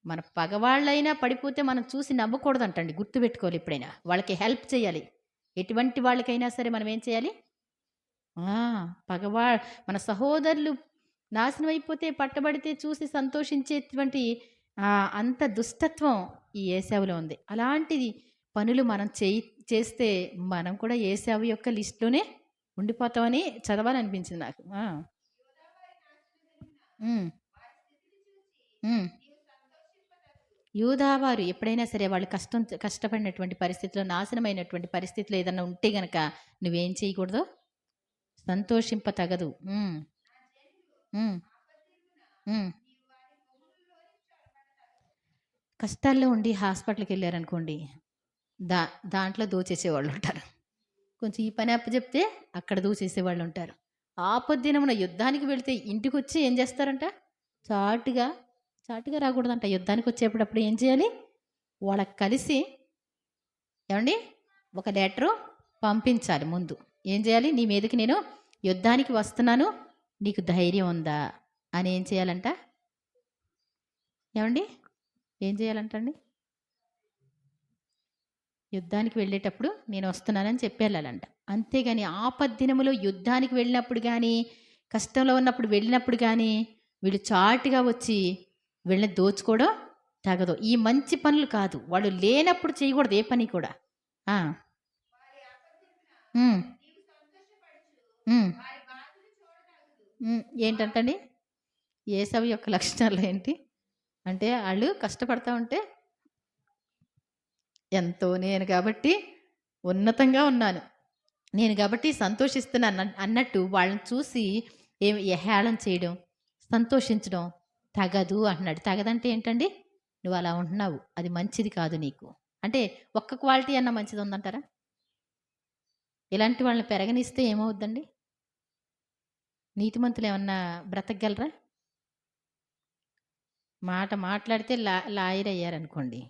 మన పగవాళ్ళైనా పడిపోతే మనం చూసి నవ్వకూడదంటండి, గుర్తుపెట్టుకోవాలి. ఎప్పుడైనా వాళ్ళకి హెల్ప్ చేయాలి. ఎటువంటి వాళ్ళకైనా సరే మనం ఏం చేయాలి? పగవా మన సహోదరులు నాశనం అయిపోతే, పట్టబడితే చూసి సంతోషించేటువంటి అంత దుష్టత్వం ఈ ఏశావులో ఉంది. అలాంటిది పనులు మనం చేస్తే మనం కూడా ఏశావు యొక్క లిస్టులోనే ఉండిపోతామని చదవాలనిపించింది నాకు. యూదావారు ఎప్పుడైనా సరే వాళ్ళు కష్టపడినటువంటి పరిస్థితిలో, నాశనమైనటువంటి పరిస్థితిలో ఏదన్నా ఉంటే గనక నువ్వేం చేయకూడదు? సంతోషింపతగదు. కష్టాల్లో ఉండి హాస్పిటల్కి వెళ్ళారనుకోండి, దాంట్లో దోచేసేవాళ్ళు ఉంటారు. కొంచెం ఈ పని అప్పచెప్తే అక్కడ దోచేసేవాళ్ళు ఉంటారు. ఆపద్దినమున యుద్ధానికి వెళితే ఇంటికి వచ్చి ఏం చేస్తారంట? చాటుగా రాకూడదంట. యుద్ధానికి వచ్చేటప్పుడు ఏం చేయాలి? వాళ్ళకి కలిసి ఏమండి ఒక లెటరు పంపించాలి ముందు. ఏం చేయాలి? నీ మీదకి నేను యుద్ధానికి వస్తున్నాను, నీకు ధైర్యం ఉందా అని ఏం చేయాలంట? ఏమండి ఏం చేయాలంటండి? యుద్ధానికి వెళ్ళేటప్పుడు నేను వస్తున్నానని చెప్పి వెళ్ళాలంట. అంతేగాని ఆపద్దినములో యుద్ధానికి వెళ్ళినప్పుడు కానీ, కష్టంలో ఉన్నప్పుడు వెళ్ళినప్పుడు కానీ వీళ్ళు చాటుగా వచ్చి వీళ్ళని దోచుకోవడం తగదు. ఈ మంచి పనులు కాదు, వాళ్ళు లేనప్పుడు చేయకూడదు ఏ పని కూడా. ఏంటంటండి ఏశావు యొక్క లక్షణాలు ఏంటి అంటే, వాళ్ళు కష్టపడతా ఉంటే ఎంతో నేను కాబట్టి ఉన్నతంగా ఉన్నాను, నేను కాబట్టి సంతోషిస్తున్నాను అన్నట్టు వాళ్ళని చూసి హేళన చేయడం, సంతోషించడం తగదు అంటున్నాడు. తగదంటే ఏంటండి? నువ్వు అలా ఉంటున్నావు, అది మంచిది కాదు నీకు. అంటే ఒక్క క్వాలిటీ అన్న మంచిది ఉందంటారా? ఇలాంటి వాళ్ళని పెరగనిస్తే ఏమవుద్దండి? నీతిమంతులు ఏమన్నా బ్రతకగలరా? మాట్లాడితే లాయర్ అయ్యారనుకోండి,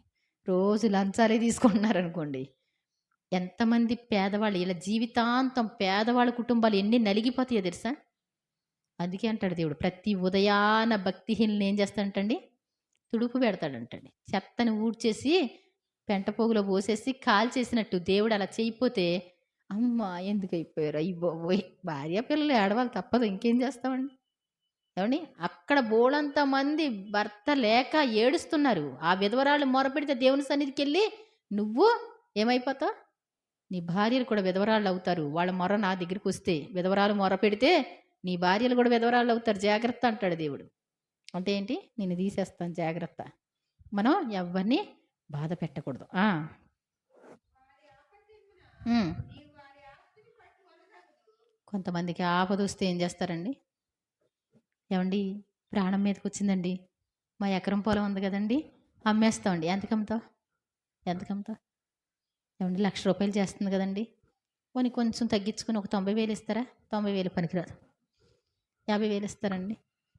రోజు లంచాలే తీసుకుంటున్నారనుకోండి, ఎంతమంది పేదవాళ్ళు ఇలా జీవితాంతం పేదవాళ్ళ కుటుంబాలు ఎన్ని నలిగిపోతాయో తెలుసా? అందుకే అంటాడు దేవుడు, ప్రతి ఉదయాన భక్తిహీనులను ఏం చేస్తాడంటండి? తుడుపు పెడతాడంటండి. చెత్తని ఊడ్చేసి పెంట పోగులో పోసేసి కాల్ చేసినట్టు. దేవుడు అలా చేయకపోతే అమ్మ ఎందుకు అయిపోయారు అయ్యి భార్య పిల్లలు ఏడవాలి తప్పదు, ఇంకేం చేస్తామండి? ఏమండి అక్కడ బోళంత మంది భర్త లేక ఏడుస్తున్నారు. ఆ విధవరాళ్ళు మొరపెడితే దేవుని సన్నిధికి వెళ్ళి నువ్వు ఏమైపోతావు? నీ భార్యలు కూడా విధవరాళ్ళు అవుతారు. వాళ్ళ మొర నా దగ్గరికి వస్తే, విధవరాలు మొర పెడితే నీ భార్యలు కూడా విధవరాళ్ళు అవుతారు, జాగ్రత్త అంటాడు దేవుడు. అంటే ఏంటి? నేను తీసేస్తాను, జాగ్రత్త. మనం ఎవరిని బాధ పెట్టకూడదు. కొంతమందికి ఆపద వస్తే ఏం చేస్తారండి? ఏమండి ప్రాణం మీదకి వచ్చిందండి, మా ఎకరం పొలం ఉంది కదండి, అమ్మేస్తామండి. ఎంతకమ్ముతావు? ఏమండి 1,00,000 రూపాయలు చేస్తుంది కదండి, పోనీ కొంచెం తగ్గించుకొని ఒక 90,000 ఇస్తారా? 90,000 పనికిరాదు. 50,000 ఇస్తారండి?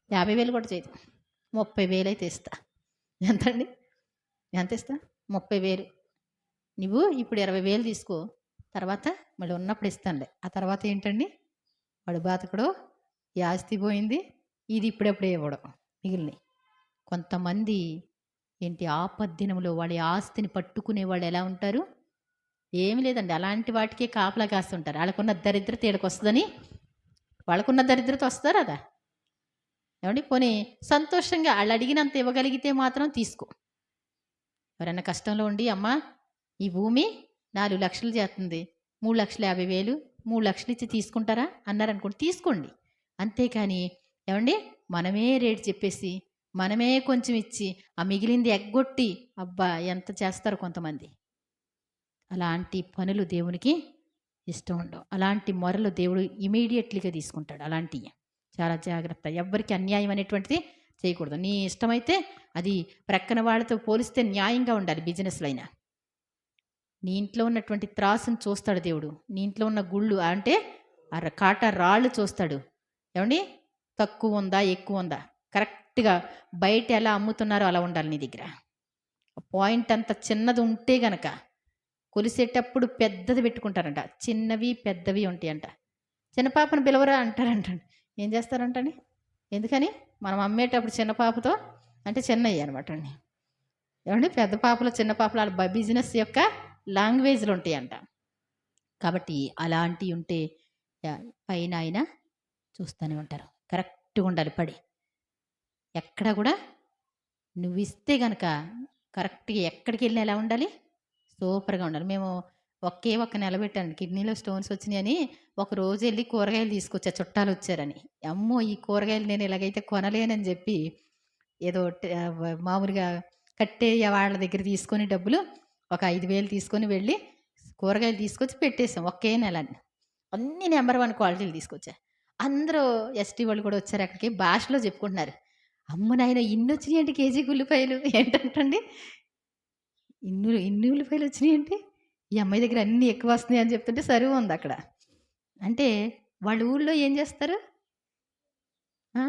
50,000 కూడా చేయదు. 30,000 అయితే ఇస్తా. ఎంతండి? ఎంత ఇస్తా? 30,000. నువ్వు ఇప్పుడు 20,000 తీసుకో, తర్వాత మళ్ళీ ఉన్నప్పుడు ఇస్తానులే. ఆ తర్వాత ఏంటండి? వాడు బాతకుడు, ఈ ఆస్తి పోయింది, ఇది ఇప్పుడెప్పుడే ఇవ్వడం మిగిలిన. కొంతమంది ఏంటి ఆపద్దినంలో వాళ్ళ ఆస్తిని పట్టుకునే వాళ్ళు ఎలా ఉంటారు? ఏమి లేదండి, అలాంటి వాటికే కాపలా కాస్తుంటారు. వాళ్ళకున్న దరిద్రత ఏడకు వస్తుందని, వాళ్ళకున్న దరిద్రత వస్తారు అదా. ఏమండి పోనీ సంతోషంగా వాళ్ళు అడిగినంత ఇవ్వగలిగితే మాత్రం తీసుకో. ఎవరైనా కష్టంలో ఉండి, అమ్మ ఈ భూమి 4 లక్షలు చేస్తుంది, 3,50,000 3,00,000 ఇచ్చి తీసుకుంటారా అన్నారనుకోండి, తీసుకోండి. అంతేకాని ఏవండి మనమే రేట్ చెప్పేసి, మనమే కొంచెం ఇచ్చి, ఆ మిగిలింది ఎగ్గొట్టి అబ్బా! ఎంత చేస్తారో కొంతమంది. అలాంటి పనులు దేవునికి ఇష్టం ఉండవు. అలాంటి మొరలు దేవుడు ఇమ్మీడియేట్‌లీగా తీసుకుంటాడు అలాంటియి. చాలా జాగ్రత్త. ఎవ్వరికీ అన్యాయం అనేటువంటిది చేయకూడదు. నీ ఇష్టమైతే అది ప్రక్కన వాళ్ళతో పోలిస్తే న్యాయంగా ఉండాలి బిజినెస్‌లో అయినా. నీ ఇంట్లో ఉన్నటువంటి త్రాసుని చూస్తాడు దేవుడు. నీ ఇంట్లో ఉన్న గుళ్ళు అంటే కాటా రాళ్ళు చూస్తాడు. ఏవండీ తక్కువుందా? ఎక్కువుందా? కరెక్ట్‌గా బయట ఎలా అమ్ముతున్నారో అలా ఉండాలి నీ దగ్గర. పాయింట్ అంత చిన్నది ఉంటే గనక కొలిసేటప్పుడు పెద్దది పెట్టుకుంటారంట. చిన్నవి, పెద్దవి ఉంటాయంట. చిన్న పాపను పిలవరా అంటారంటండి. ఏం చేస్తారంటండి? ఎందుకని? మనం అమ్మేటప్పుడు చిన్న పాపతో అంటే చిన్నయి అనమాట అండి. ఏవండీ పెద్ద పాపలు, చిన్న పాపలు ఆళ్ళ బిజినెస్ యొక్క లాంగ్వేజ్‌లు ఉంటాయంట. కాబట్టి అలాంటియి ఉంటే పైన ఆయన చూస్తూనే ఉంటారు. కరెక్ట్‌గా ఉండాలి పడి. ఎక్కడ కూడా నువ్విస్తే గనక కరెక్ట్‌గా ఎక్కడికెళ్ళినా ఎలా ఉండాలి? సూపర్‌గా ఉండాలి. మేము ఒకే ఒక్క నెల పెట్టాను. కిడ్నీలో స్టోన్స్ వచ్చినాయని ఒకరోజు ఎళ్లి కూరగాయలు తీసుకొచ్చా చుట్టాలొచ్చారని. అమ్మో! ఈ కూరగాయలు నేను ఇలాగైతే కొనలేనని జెప్పి ఏదో మామూలుగా కట్టేయ వాళ్ళ దగ్గర తీసుకొని డబ్బులు ఒక 5,000 తీసుకొని వెళ్ళి కూరగాయలు తీసుకొచ్చి పెట్టేసాం. ఒకే నెలని. అన్నీ నంబర్ 1 క్వాలిటీలు తీసుకొచ్చా. అందరూ ఎస్టీ వాళ్ళు కూడా వచ్చారు అక్కడికి. భాషలో చెప్పుకుంటున్నారు. అమ్మ నాయన ఇన్నొచ్చినాయేంటి కేజీకి ఉల్లిపాయలు ఏంటంటండి? ఇన్ని ఉల్లిపాయలొచ్చినియేంటి? ఈ అమ్మాయి దగ్గర అన్నీ ఎక్కువొస్తున్నాయి అని చెప్తుంటే సరువుందక్కడ. అంటే వాళ్ళ ఊళ్ళో ఏం చేస్తారు? ఆ!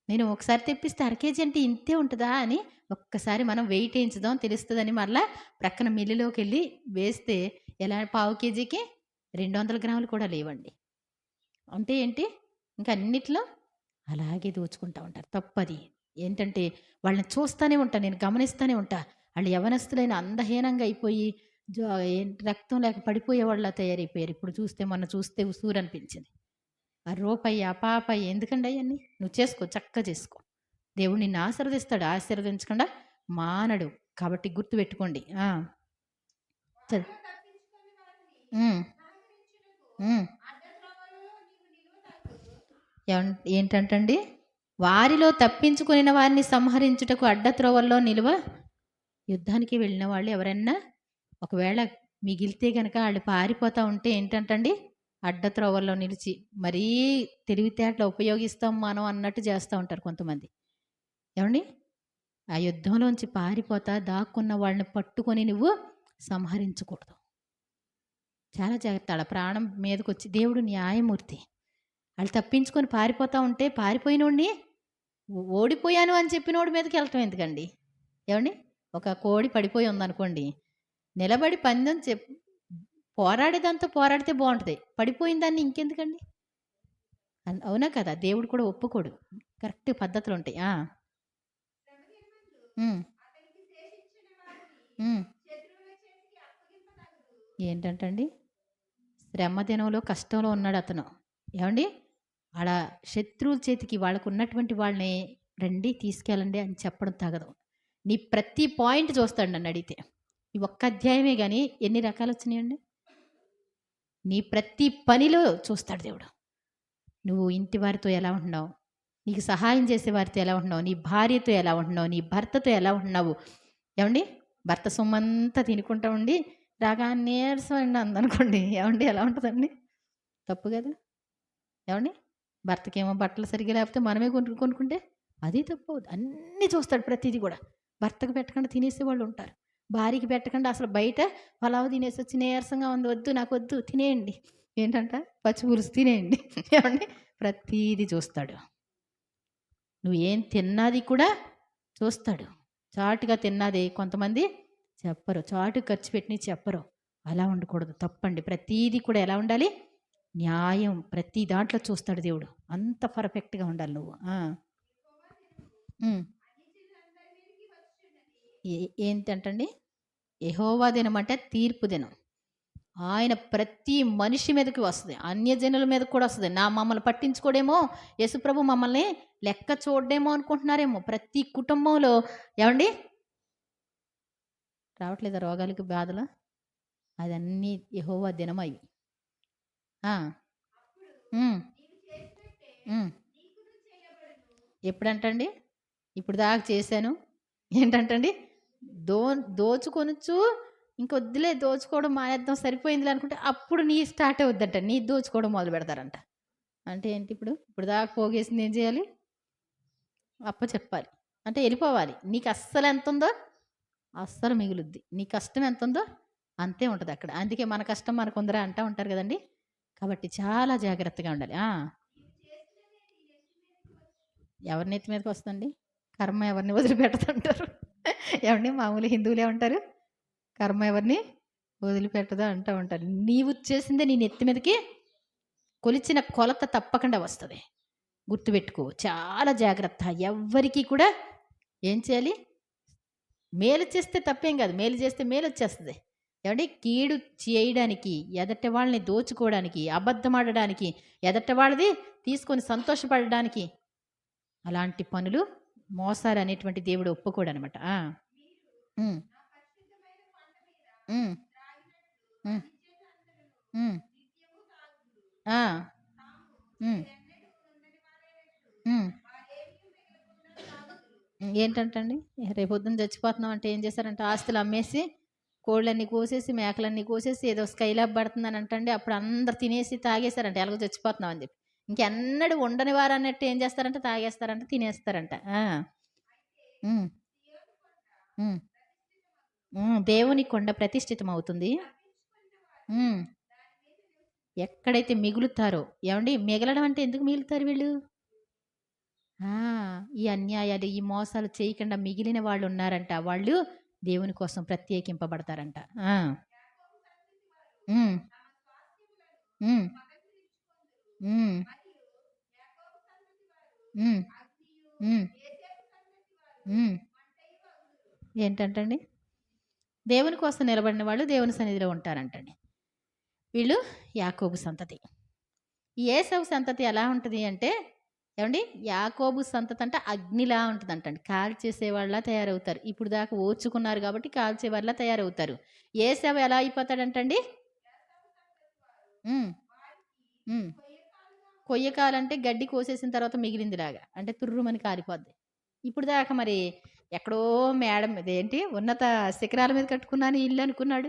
నేను ఒకసారి తెప్పిస్తే అర కేజీ అంటే ఇంతే ఉంటదా అని ఒక్కసారి మనం వెయిట్ ఏయించుదాం తెలుస్తదని మరలా ప్రక్కన మిల్లులోకెళ్ళి వేస్తే ఎలా పావు కేజీకి 200 గ్రాములు కూడా లేవండి. అంటే ఏంటి? ఇంక అన్నిట్లో అలాగే దోచుకుంటా ఉంటారు. తప్పది. ఏంటంటే వాళ్ళని చూస్తానే ఉంటా. నేను గమనిస్తానే ఉంటా. ఆళ్ళు యవ్వనస్తులైన అందహీనంగా అయిపోయి జో రక్తం లేక పడిపోయేవాళ్ళలా తయారైపోయారు. ఇప్పుడు చూస్తే మొన్న చూస్తే ఉసూరనిపించింది. ఆ రూపాయి, ఆ పాపాయి ఎందుకండి అయన్నీ? నువ్వు చేసుకో. చక్కగా చేసుకో. దేవుడు నిన్ను ఆశీర్వదిస్తాడు. ఆశీర్వదించకుండా మానడు. కాబట్టి గుర్తుపెట్టుకోండి. ఆ! చ హ్మ్. హ్మ్. ఏంటంటండి? వారిలో తప్పించుకొనిన వారిని సంహరించుటకు అడ్డత్రోవల్లో నిలువ యుద్ధానికి వెళ్ళిన వాళ్ళు ఎవరన్నా ఒకవేళ మిగిలితే గనక ఆళ్ళు పారిపోతా ఉంటే ఏంటంటండి? అడ్డత్రోవల్లో నిలిచి మరీ తెలివితేటలు ఉపయోగిస్తాం మనం అన్నట్టు చేస్తా ఉంటారు కొంతమంది. ఏవండీ? ఆ యుద్ధంలోంచి పారిపోతా దాక్కున్న వాళ్ళని పట్టుకొని నువ్వు సంహరించకూడదు. చాలా జాగ్రత్త. ఆళ్ళ ప్రాణం మీదకొచ్చి దేవుడు న్యాయమూర్తి. ఆళ్ళు తప్పించుకొని పారిపోతా ఉంటే పారిపోయినోడిని ఓడిపోయాను అని చెప్పినోడి మీదకెళ్ళటం ఎందుకండి? ఏవండీ? ఒక కోడి పడిపోయి ఉందనుకోండి. నిలబడి పందెం పోరాడేదాంతో పోరాడితే బావుంటది. పడిపోయిన దాన్ని ఇంకెందుకండి? అవునా కదా! దేవుడు కూడా ఒప్పుకోడు. కరెక్ట్ పద్ధతులుంటాయి. ఆ! హ్మ్. హ్మ్. ఏంటంటండి? శ్రమ దినంలో కష్టంలో ఉన్నాడతను. ఏవండీ? ఆడ శత్రువుల చేతికి వాళ్ళకున్నటువంటి వాళ్ళని రండి తీసుకెళ్ళండి అని చెప్పడం తగదు. నీ ప్రతి పాయింట్ చూస్తాడు నన్నడిగితే. ఈ ఒక్క అధ్యాయమే గాని ఎన్ని రకాలొచ్చినియండి? నీ ప్రతి పనిలో చూస్తాడు దేవుడు. నువ్వు ఇంటి వారితో ఎలా ఉంటున్నావు? నీకు సహాయం చేసే వారితో ఎలా ఉంటున్నావు? నీ భార్యతో ఎలా ఉంటున్నావు? నీ భర్తతో ఎలా ఉంటున్నావు? ఏవండీ? భర్త సొమ్మంతా తినుకుంటా ఉండి రాగానే నీరసమండి అందనుకోండి. ఏవండీ ఎలా ఉంటదండి? తప్పు గదా! ఏవండీ? భర్తకేమో బట్టలు సరిగ్గా లేకపోతే మనమే కొనుక్కుంటే అది తప్పు. అన్నీ చూస్తాడు ప్రతీది గూడా. భర్తకు పెట్టకుండా తినేసేవాళ్ళుంటారు. భార్యకి పెట్టకుండా అసలు బయట పలావు తినేసొచ్చి నీరసంగా ఉంది. వద్దు నాకొద్దు తినేయండి. ఏంటంట? పచ్చి పులుసు తినేయండి. ఏవండీ? ప్రతీది చూస్తాడు. నువ్వు ఏం తిన్నది కూడా చూస్తాడు. చాటుగా తిన్నది కొంతమంది చెప్పరు. చాటుగా ఖర్చు పెట్టినయి చెప్పరు. అలా ఉండకూడదు. తప్పండి. ప్రతీది కూడా ఎలా ఉండాలి? న్యాయం ప్రతి దాంట్లో చూస్తాడు దేవుడు. అంత పర్ఫెక్ట్‌గా ఉండాలి నువ్వు. ఆ! హ్మ్. ఏ ఏంటంటండి? యెహోవా దినం అంటే తీర్పు దినం. ఆయన ప్రతి మనిషి మీదకి వస్తది. అన్యజనుల మీదకి కూడా వస్తది. మమ్మల్ని పట్టించుకోడేమో, యేసుప్రభు మమ్మల్ని లెక్క చూడడేమో అనుకుంటున్నారేమో. ప్రతి కుటుంబంలో ఏవండీ? రావట్లేదా రోగాలకి బాధలు? అదన్నీ యెహోవా దినం అయి. ఆ! హ్మ్. హ్మ్. ఎప్పుడంటండి? ఇప్పుడు దాకా చేశాను. ఏంటంటండి? దో దోచుకొనొచ్చు ఇంకొద్దులే దోచుకోవడం మానేద్దాం సరిపోయిందిలే అనుకుంటే అప్పుడు నీ స్టార్ట్ అవుద్దంట. నీ దోచుకోవడం మొదలుపెడతారంట. అంటే ఏంటి ఇప్పుడు? ఇప్పుడు దాకా పోగేసింది ఏం చేయాలి? అప్పచెప్పాలి. అంటే ఎళ్ళిపోవాలి. నీకు అస్సలు ఎంతుందో అస్సలు మిగులుద్ది. నీ కష్టం ఎంతుందో అంతే ఉంటదక్కడ. అందుకే మన కష్టం మనకుందిరా అంటా ఉంటారు గదండీ! కాబట్టి చాలా జాగ్రత్తగా ఉండాలి. ఆ! ఎవరి నెత్తి మీదకొస్తదండి? కర్మ ఎవరిని వదిలిపెట్టదంటారు. ఏవండీ మామూలు హిందువులేమంటారు? కర్మ ఎవరిని వదిలిపెట్టదు అంటా ఉంటారు. నీవు చేసిందే నీ నెత్తి మీదకి కొలిచిన కొలత తప్పకుండా వస్తది. గుర్తుపెట్టుకో. చాలా జాగ్రత్త. ఎవ్వరికీ కూడా ఏం చేయాలి? మేలు చేస్తే తప్పేం గాదు. మేలు చేస్తే మేలొచ్చేస్తది. ఏవండీ కీడు చేయడానికి, ఎదటి వాళ్ళని దోచుకోవడానికి, అబద్ధమాడడానికి, ఎదటి వాళ్ళది తీసుకొని సంతోషపడడానికి అలాంటి పనులు మోసాలనేటువంటి దేవుడు ఒప్పుకోడనమాట. ఆ! హ్మ్. హ్మ్. హ్మ్. హ్మ్. ఆ! హ్మ్. హ్మ్. హ్మ్. ఏంటంటండి? రేపొద్దున చచ్చిపోతున్నాం అంటే ఏం చేశారంటే ఆస్తులు అమ్మేసి, కోళ్ళన్నీ కోసేసి, మేకలన్నీ కోసేసి ఏదో స్కైలాబ్ పడుతుందనంటండి. అప్పుడు అందరూ తినేసి తాగేసారంట. ఎలాగో చచ్చిపోతున్నాం అని జెప్పి. ఇంకెన్నడూ ఉండని వారన్నట్టు ఏం చేస్తారంటే తాగేస్తారంట, తినేస్తారంట. ఆ! హ్మ్. హ్మ్. హ్మ్. దేవుని కొండ ప్రతిష్ఠితమవుతుంది. హ్మ్. ఎక్కడైతే మిగులుతారో ఏవండీ మిగలడం అంటే ఎందుకు మిగులుతారు వీళ్ళు? ఆ! ఈ అన్యాయాలు, ఈ మోసాలు చేయకుండా మిగిలిన వాళ్ళున్నారంట. వాళ్ళు దేవుని కోసం ప్రత్యేకింపబడతారంట. ఆ! హ్మ్. హ్మ్. హ్మ్. హ్మ్. హ్మ్. హ్మ్. ఏంటంటండి? దేవుని కోసం నిలబడిన వాళ్ళు దేవుని సన్నిధిలో ఉంటారంటండి. వీళ్ళు యాకోబు సంతతి. ఈ ఏశావు సంతతి ఎలా ఉంటది అంటే, ఏవండీ యాకోబు సంతతి అంటే అగ్నిలా ఉంటదంటండి. కాల్చేసేవాళ్ళలా తయారవుతారు. ఇప్పుడు దాకా ఓర్చుకున్నారు కాబట్టి కాల్చేవారిలా తయారవుతారు. ఏశావు ఎలా అయిపోతాడంటండి? హ్మ్. హ్మ్. కొయ్యకాలంటే గడ్డి కోసేసిన తర్వాత మిగిలిందిలాగా. అంటే తుర్రుమని కాలిపోద్ది. ఇప్పుడు దాకా మరి ఎక్కడో మేడ మీద ఏంటి ఉన్నత శిఖరాల మీద కట్టుకున్నాను ఈ ఇల్లు అనుకున్నాడు.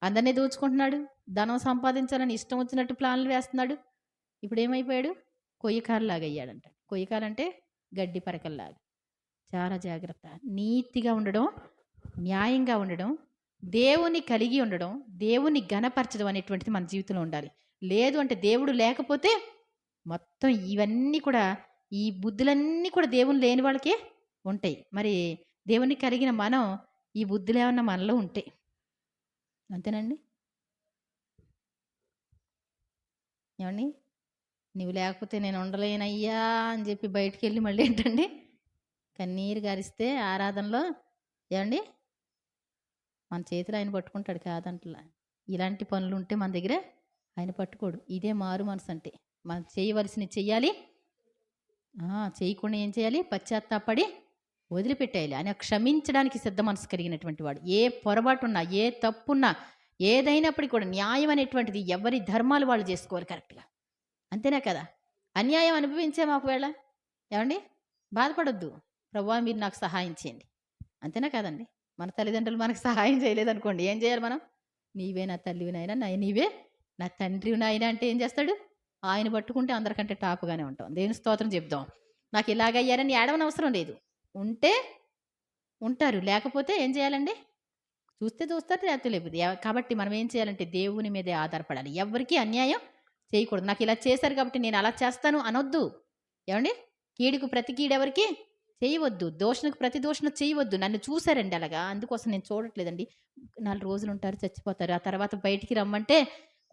అందరిని దోచుకుంటున్నాడు. ధనం సంపాదించాలని ఇష్టం వచ్చినట్టు ప్లాన్లు వేస్తున్నాడు. ఇప్పుడేమైపోయాడు? కొయ్యకాలులాగా అయ్యాడంట. కొయ్యకాలంటే గడ్డి పరకల్లాగా. చాలా జాగ్రత్త. నీతిగా ఉండడం, న్యాయంగా ఉండడం, దేవుని కలిగి ఉండడం, దేవుని ఘనపరచడం అనేటువంటిది మన జీవితంలో ఉండాలి. లేదు అంటే దేవుడు లేకపోతే మొత్తం ఇవన్నీ కూడా ఈ బుద్ధులన్నీ కూడా దేవుని లేని వాళ్ళకే ఉంటాయి. మరి దేవుని కలిగిన మనం ఈ బుద్ధులేమన్నా మనలో ఉంటే అంతేనండి? ఏవండీ? "నువ్వు లేకపోతే నేను ఉండలేనయ్యా" అని చెప్పి బయటికెళ్ళి మళ్ళీ ఏంటండి కన్నీరు గారిస్తే ఆరాధనలో ఏవండీ మన చేతులు ఆయన పట్టుకుంటాడు కాదంటలా. ఇలాంటి పనులుంటే మన దగ్గర ఆయన పట్టుకోడు. ఇదే మారు మనసంటే. మనం చేయవలసినవి చెయ్యాలి. చేయకుండా ఏం చేయాలి? పశ్చాత్తాపడి వదిలిపెట్టేయాలి. ఆయన క్షమించడానికి సిద్ధ మనసు కలిగినటువంటి వాడు. ఏ పొరపాటున్నా, ఏ తప్పున్నా, ఏదైనప్పటికి కూడా న్యాయం అనేటువంటిది ఎవరి ధర్మాలు వాళ్ళు జేసుకోవాలి కరెక్ట్‌గా. అంతేనా కదా! అన్యాయం అనుభవించామా ఒకవేళ ఏవండీ? బాధపడొద్దు. ప్రభువా! మీరు నాకు సహాయం చేయండి. అంతేనా కాదండి? మన తల్లిదండ్రులు మనకు సహాయం చేయలేదనుకోండి ఏం చేయాలి మనం? నీవే నా తల్లివి నాయనా, నీవే నా తండ్రివి నాయనా అంటే ఏం చేస్తాడు? ఆయన పట్టుకుంటే అందరికంటే టాప్‌గానే ఉంటాం. దేవుని స్తోత్రం చెప్దాం. నాకు ఇలాగయ్యారని ఏడవనవసరం లేదు. ఉంటే ఉంటారు. లేకపోతే ఏం చేయాలండి? చూస్తే చూస్తారు లేకపోతే లేదు. కాబట్టి మనం ఏం చేయాలంటే దేవుని మీదే ఆధారపడాలి. ఎవ్వరికీ అన్యాయం చేయకూడదు. నాకిలా చేశారు కాబట్టి నేను అలా చేస్తాను అనొద్దు. ఏవండీ? కీడుకు ప్రతి కీడెవరికీ చేయవద్దు. దూషణకు ప్రతి దూషణ చేయవద్దు. నన్ను చూసారండి అలాగా. అందుకోసం నేను చూడట్లేదండి. 4 రోజులుంటారు చచ్చిపోతారు. ఆ తర్వాత బయటికి రమ్మంటే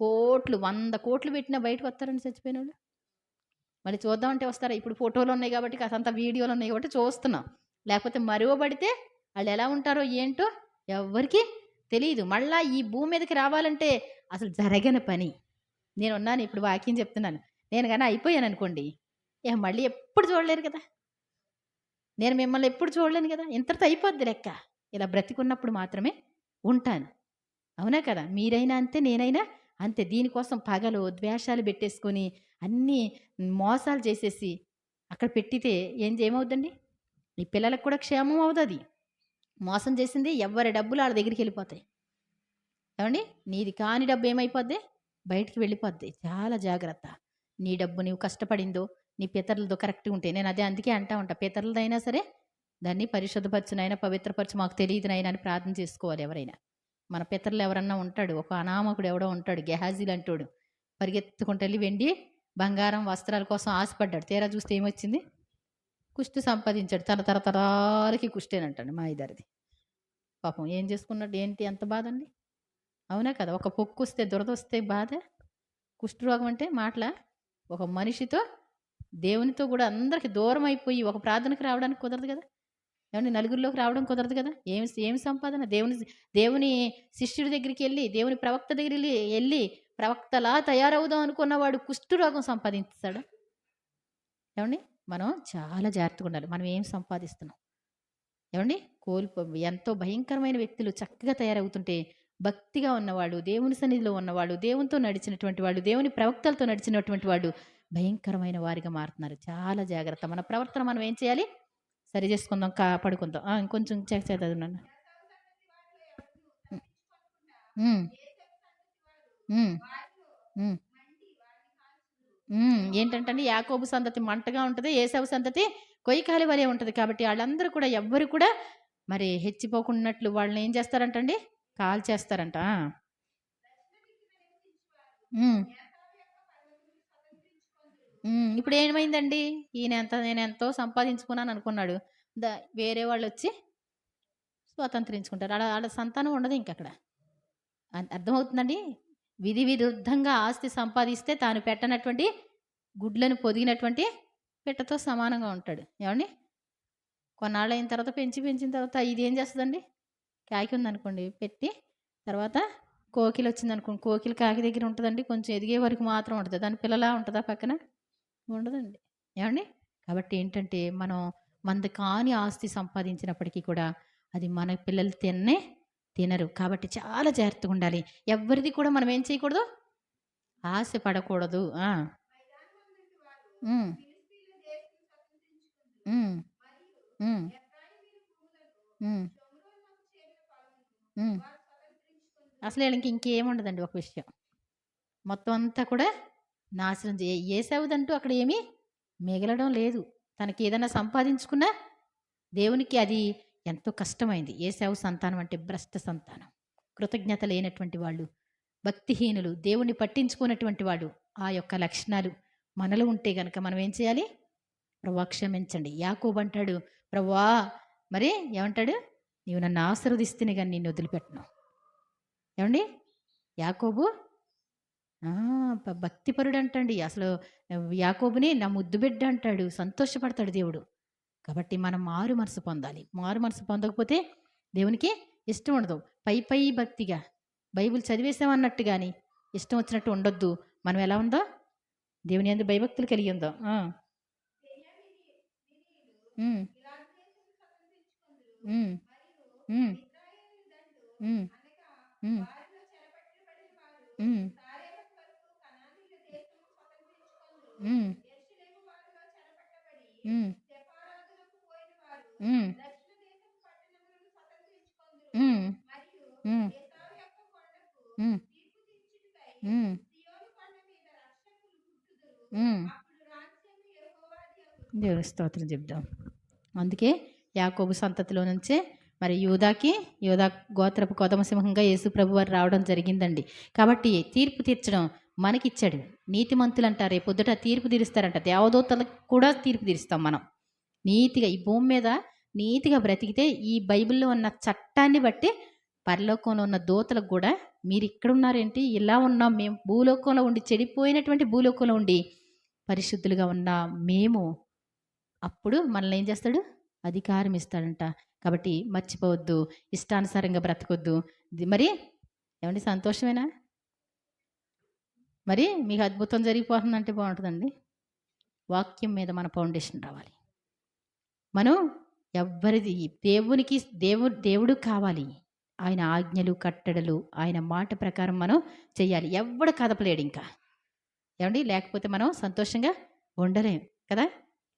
కోట్లు, 100,00,00,000 పెట్టినా బయటకొత్తారండి చచ్చిపోయినోళ్ళు? మళ్ళీ చూద్దామంటే వస్తారా? ఇప్పుడు ఫోటోలున్నాయి గాబట్టి, కాసంత వీడియోలున్నాయి గాబట్టి చూస్తున్నాం. లేకపోతే మరుగుపడితే ఆళ్ళెలా ఉంటారో ఏంటో ఎవ్వరికీ తెలీదు. మళ్ళా ఈ భూమి మీదకి రావాలంటే అసలు జరగని పని. నేనున్నాను ఇప్పుడు వాక్యం చెప్తున్నాను. నేను గాని అయిపోయాననుకోండి, ఇహ మళ్ళీ ఎప్పుడు చూడలేరు కదా! నేను మిమ్మల్ని ఎప్పుడు చూడలేను గదా! ఇంతటితో అయిపోద్ది లెక్క. ఇలా బ్రతికున్నప్పుడు మాత్రమే ఉంటాను. అవునా కదా! మీరైనా అంతే, నేనైనా అంతే. దీనికోసం పగలు, ద్వేషాలు పెట్టేసుకొని అన్నీ మోసాలు చేసేసి అక్కడ పెట్టితే ఏమవుద్దండి? ఈ పిల్లలకు కూడా క్షేమం అవ్వదది. మోసం చేసింది ఎవ్వరి డబ్బులు ఆళ్ళ దగ్గరికెళ్ళిపోతాయి. ఏవండీ? నీది కాని డబ్బు ఏమైపోద్ది? బయటికి వెళ్ళిపోద్ది. చాలా జాగ్రత్త. నీ డబ్బు నీవు కష్టపడిందో, నీ పితరులదో కరెక్ట్‌గా ఉంటే నేను అందుకే అంటా ఉంటా. పితరులదైనా సరే దాన్ని పరిశుద్ధపరచు నాయనా, పవిత్రపరచు మాకు తెలీదు నాయనా అని ప్రార్థన చేసుకోవాలి ఎవరైనా. మన పితరులు ఎవరన్నా ఉంటాడు. ఒక అనామకుడు ఎవడో ఉంటాడు. గెహాజీ లాంటోడు. పరిగెత్తుకుంటెళ్ళి వెండి, బంగారం, వస్త్రాల కోసం ఆశపడ్డాడు. తీరా చూస్తే ఏమొచ్చింది? కుష్టు సంపాదించాడు. తన తరతరాలకి కుష్టేనంటండి మాయదారిది. పాపం ఏం చేసుకున్నాడు? ఏంటి ఎంత బాధండి? అవునా కదా! ఒక పొక్కొస్తే, దురదొస్తే బాధ. కుష్ఠరోగం అంటే మాటలా? ఒక మనిషితో, దేవునితో గూడా అందరికి దూరమైపోయి ఒక ప్రార్థనకి రావడానికి కుదరదు గదా! ఏవండీ? నలుగురిలోకి రావడం కుదరదు గదా! ఏమి సంపాదన? దేవుని శిష్యుడి దగ్గరికెళ్ళి, దేవుని ప్రవక్త ఎళ్లి ప్రవక్తలా తయారవుదాం అనుకున్నవాడు కుష్ఠరోగం సంపాదించేసాడా? ఏవండీ? మనం చాలా జాగ్రత్తగుండాలి. మనం ఏం సంపాదిస్తున్నాం? ఏవండీ? ఎంతో భయంకరమైన వ్యక్తులు చక్కగా తయారవుతుంటే, భక్తిగా ఉన్నవాళ్ళు, దేవుని సన్నిధిలో ఉన్నవాళ్ళు, దేవునితో నడిచినటువంటి వాళ్ళు, దేవుని ప్రవక్తలతో నడిచినటువంటి వాళ్ళు భయంకరమైన వారిగా మారుతున్నారు. చాలా జాగ్రత్త. మన ప్రవర్తన మనం ఏం చేయాలి? సరి చేసుకుందాం. పడుకుందాం. ఇంకొంచెం చదవండి నాన్న. హ్మ్. హ్మ్. హ్మ్. ఏంటంటండి, యాకోబు సంతతి మంటగా ఉంటది. ఏశావు సంతతి కొయ్యకాలి వలె ఉంటది. కాబట్టి ఆళ్ళందరూ కూడా ఎవ్వరు కూడా మరి హెచ్చిపోకున్నట్లు వాళ్ళని ఏం చేస్తారంటండి? కాల్చేస్తారంట. ఆ! హ్మ్. ఇప్పుడేమైందండి? నేనెంతో సంపాదించుకున్నాను అనుకున్నాడు. ద వేరే వాళ్ళొచ్చి స్వతంత్రించుకుంటారు. ఆడ సంతానం ఉండదు ఇంకక్కడ. అర్థమవుతుందండి? విధి విరుద్ధంగా ఆస్తి సంపాదిస్తే తాను పెట్టనటువంటి గుడ్లను పొదిగినటువంటి పిట్టతో సమానంగా ఉంటాడు. ఏవండీ? కొన్నాళ్ళయిన తర్వాత పెంచిన తర్వాత ఇదేం చేస్తదండి? కాకి ఉందనుకోండి పెట్టి, తర్వాత కోకిలొచ్చిందనుకోండి, కోకిల కాకి దగ్గర ఉంటదండి. కొంచెం ఎదిగే వరకు మాత్రం ఉంటది. దాని పిల్లలా ఉంటదా పక్కన? ఉండదండి. ఏవండీ? కాబట్టి ఏంటంటే, మనం మనది కాని ఆస్తి సంపాదించినప్పటికీ కూడా, అది మన పిల్లలు తినరు. కాబట్టి చాలా జాగ్రత్తగుండాలి. ఎవ్వరిది కూడా మనం ఏం చేయకూడదు? ఆశ పడకూడదు. ఆ! హ్మ్. హ్మ్. హ్మ్. హ్మ్. హ్మ్. అసలు ఈళ్ళకి ఇంకేముండదండి ఒక విషయం. మొత్తం అంతా కూడా నాశనం ఏశావుదంటూ అక్కడ ఏమీ మిగలడం లేదు. తనకేదన్నా సంపాదించుకున్నా దేవునికి అది ఎంతో కష్టమైంది. ఏశావు సంతానం అంటే భ్రష్ట సంతానం. కృతజ్ఞత లేనటువంటి వాళ్ళు, భక్తిహీనులు, దేవుణ్ణి పట్టించుకోనటువంటి వాళ్ళు. ఆ యొక్క లక్షణాలు మనలో ఉంటే గనక మనం ఏం చేయాలి? ప్రభువా క్షమించండి. యాకోబు అంటాడు, ప్రభువా మరి ఏమంటాడు? నీవు నన్ను ఆశీర్వదిస్తేనే గాని నిన్ను వదిలిపెట్టను. ఏవండీ? యాకోబు ఆ! భక్తిపరుడంటండి. అసలు యాకోబుని నా ముద్దు బిడ్డ అంటాడు. సంతోషపడతాడు దేవుడు. కాబట్టి మనం మారు మనసు పొందాలి. మారు మనసు పొందకపోతే దేవునికి ఇష్టం ఉండదు. పై భక్తిగా బైబిల్ చదివేసామన్నట్టు గాని ఇష్టం వచ్చినట్టు ఉండొద్దు. మనం ఎలా ఉందో దేవుని యందు భయభక్తులు కలిగి ఉందాం. ఆ! హ్మ్. హ్మ్. హ్మ్. హ్మ్. హ్మ్. హ్మ్. హ్మ్. హ్మ్. హ్మ్. హ్మ్. హ్మ్. హ్మ్. హ్మ్. హ్మ్. దేవునికి స్తోత్రం చెప్దాం. అందుకే యాకోబు సంతతిలో నుంచే మరి యూదా గోత్రపు కొదమ సింహంగా యేసు ప్రభువారు రావడం జరిగిందండి. కాబట్టి తీర్పు తీర్చడం మనకిచ్చాడు. నీతిమంతులంట రేపొద్దుట తీర్పు తీరుస్తారంట. దేవదూతలకు కూడా తీర్పు తీరుస్తాం మనం. నీతిగా ఈ భూమి మీద నీతిగా బ్రతికితే ఈ బైబిల్‌లో ఉన్న చట్టాన్ని బట్టి పరలోకంలో ఉన్న దూతలకు గూడా మీరిక్కడున్నారేంటి? ఇలా ఉన్నాం మేము భూలోకంలో ఉండి చెడిపోయినటువంటి భూలోకంలో ఉండి పరిశుద్ధులుగా ఉన్న మేము అప్పుడు మనల్ని ఏం చేస్తాడు? అధికారం ఇస్తాడంట. కాబట్టి మర్చిపోవద్దు. ఇష్టానుసారంగా బ్రతకొద్దు. మరి ఏవండీ సంతోషమేనా? మరి మీకు అద్భుతం జరిగిపోతుందంటే బావుంటదండి. వాక్యం మీద మన ఫౌండేషన్ రావాలి. మనం ఎవ్వరిది దేవునికి దేవుడు కావాలి. ఆయన ఆజ్ఞలు, కట్టడలు, ఆయన మాట ప్రకారం మనం చెయ్యాలి. ఎవ్వడు కదపలేడు ఇంకా. ఏవండీ? లేకపోతే మనం సంతోషంగా ఉండలేం కదా!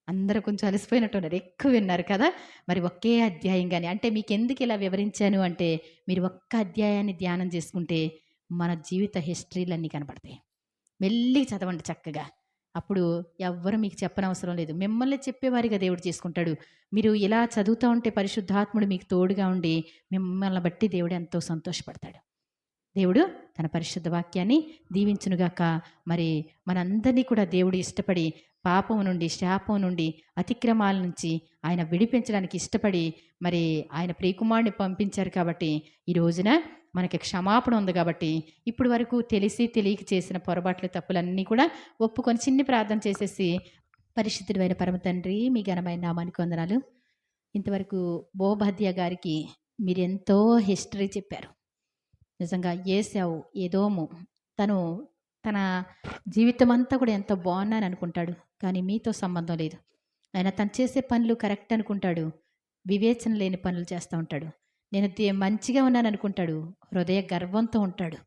అందరూ కొంచెం అలసిపోయినట్టున్నారు. ఎక్కువ విన్నారు కదా! మరి ఒకే అధ్యాయం గాని అంటే మీకెందుకు ఇలా వివరించాను అంటే, మీరు ఒక్క అధ్యాయాన్ని ధ్యానం చేసుకుంటే, మన జీవిత హిస్టరీలన్నీ కనపడతాయి. మెల్లిగా చదవండి చక్కగా. అప్పుడు ఎవ్వరు మీకు చెప్పనవసరం లేదు. మిమ్మల్ని చెప్పేవారిగా దేవుడు చేసుకుంటాడు. మీరు ఇలా చదువుతా ఉంటే పరిశుద్ధాత్ముడు మీకు తోడుగా ఉండి, మిమ్మల్ని బట్టి దేవుడు ఎంతో సంతోషపడతాడు. దేవుడు తన పరిశుద్ధ వాక్యాన్ని దీవించునుగాక. మరి మనందరినీ కూడా దేవుడు ఇష్టపడి పాపం నుండి, శాపం నుండి, అతిక్రమాల నుంచి ఆయన విడిపించడానికి ఇష్టపడి మరి ఆయన ప్రియకుమారుడిని పంపించారు కాబట్టి ఈ రోజున మనకి క్షమాపణ ఉంది కాబట్టి ఇప్పుడు వరకు తెలిసి తెలియక చేసిన పొరపాట్లు తప్పులన్నీ కూడా ఒప్పుకొని చిన్ని ప్రార్థన చేసేసి పరిశుద్ధుడైన పరమ తండ్రి మీ ఘనమైన నామానికి వందనాలు. ఇంతవరకు బోబద్య గారికి మీరెంతో హిస్టరీ చెప్పారు. నిజంగా ఏశావు, ఎదోము తను తన జీవితమంతా కూడా ఎంతో బాగున్నాను అనుకుంటాడు. కానీ మీతో సంబంధం లేదు. ఆయన తను చేసే పనులు కరెక్ట్ అనుకుంటాడు. వివేచన లేని పనులు చేస్తూ ఉంటాడు. నేను మంచిగా ఉన్నాను అనుకుంటాడు. హృదయ గర్వంతో ఉంటాడు.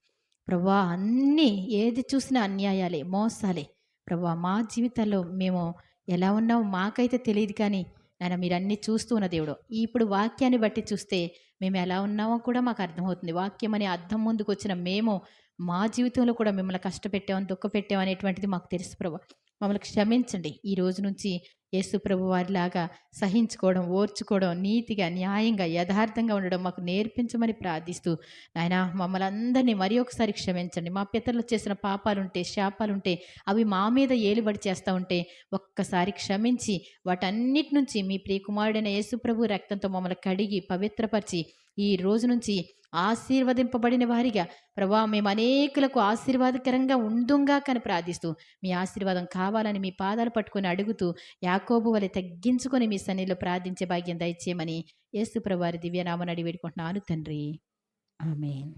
ప్రభువా అన్నీ ఏది చూసినా అన్యాయాలే, మోసాలే. ప్రభువా మా జీవితాల్లో మేము ఎలా ఉన్నామో మాకైతే తెలియదు కానీ నాయన మీరన్నీ చూస్తూ ఉన్న దేవుడు. ఇప్పుడు వాక్యాన్ని బట్టి చూస్తే మేము ఎలా ఉన్నామో కూడా మాకు అర్థమవుతుంది. వాక్యం అనే అద్దం ముందుకు వచ్చిన మేము మా జీవితంలో కూడా మిమ్మల్ని కష్టపెట్టామని దుఃఖపెట్టాం అనేటువంటిది మాకు తెలుసు ప్రభు. మమ్మల్ని క్షమించండి. ఈ రోజు నుంచి యేసు ప్రభు వారిలాగా సహించుకోవడం, ఓర్చుకోవడం, నీతిగా, న్యాయంగా, యథార్థంగా ఉండడం మాకు నేర్పించమని ప్రార్థిస్తూ నాయన మమ్మల్ని అందరినీ మరి ఒకసారి క్షమించండి. మా పితరులు చేసిన పాపాలుంటే, శాపాలుంటే అవి మా మీద ఏలుబడి చేస్తూ ఉంటే ఒక్కసారి క్షమించి వాటన్నిటి నుంచి మీ ప్రియకుమారుడైన యేసు ప్రభు రక్తంతో మమ్మల్ని కడిగి పవిత్రపరిచి ఈ రోజు నుంచి ఆశీర్వదింపబడిన వారిగా ప్రభా మేము అనేకులకు ఆశీర్వాదకరంగా ఉందుంగా కని ప్రార్థిస్తూ మీ ఆశీర్వాదం కావాలని మీ పాదాలు పట్టుకొని అడుగుతూ యాకోబు వలె తగ్గించుకొని మీ సన్నిధిలో ప్రార్థించే భాగ్యం దయచేయమని యేసు ప్రభువారి దివ్యనామని అడిగి వేడుకుంటున్నాను తండ్రి. ఆమేన్.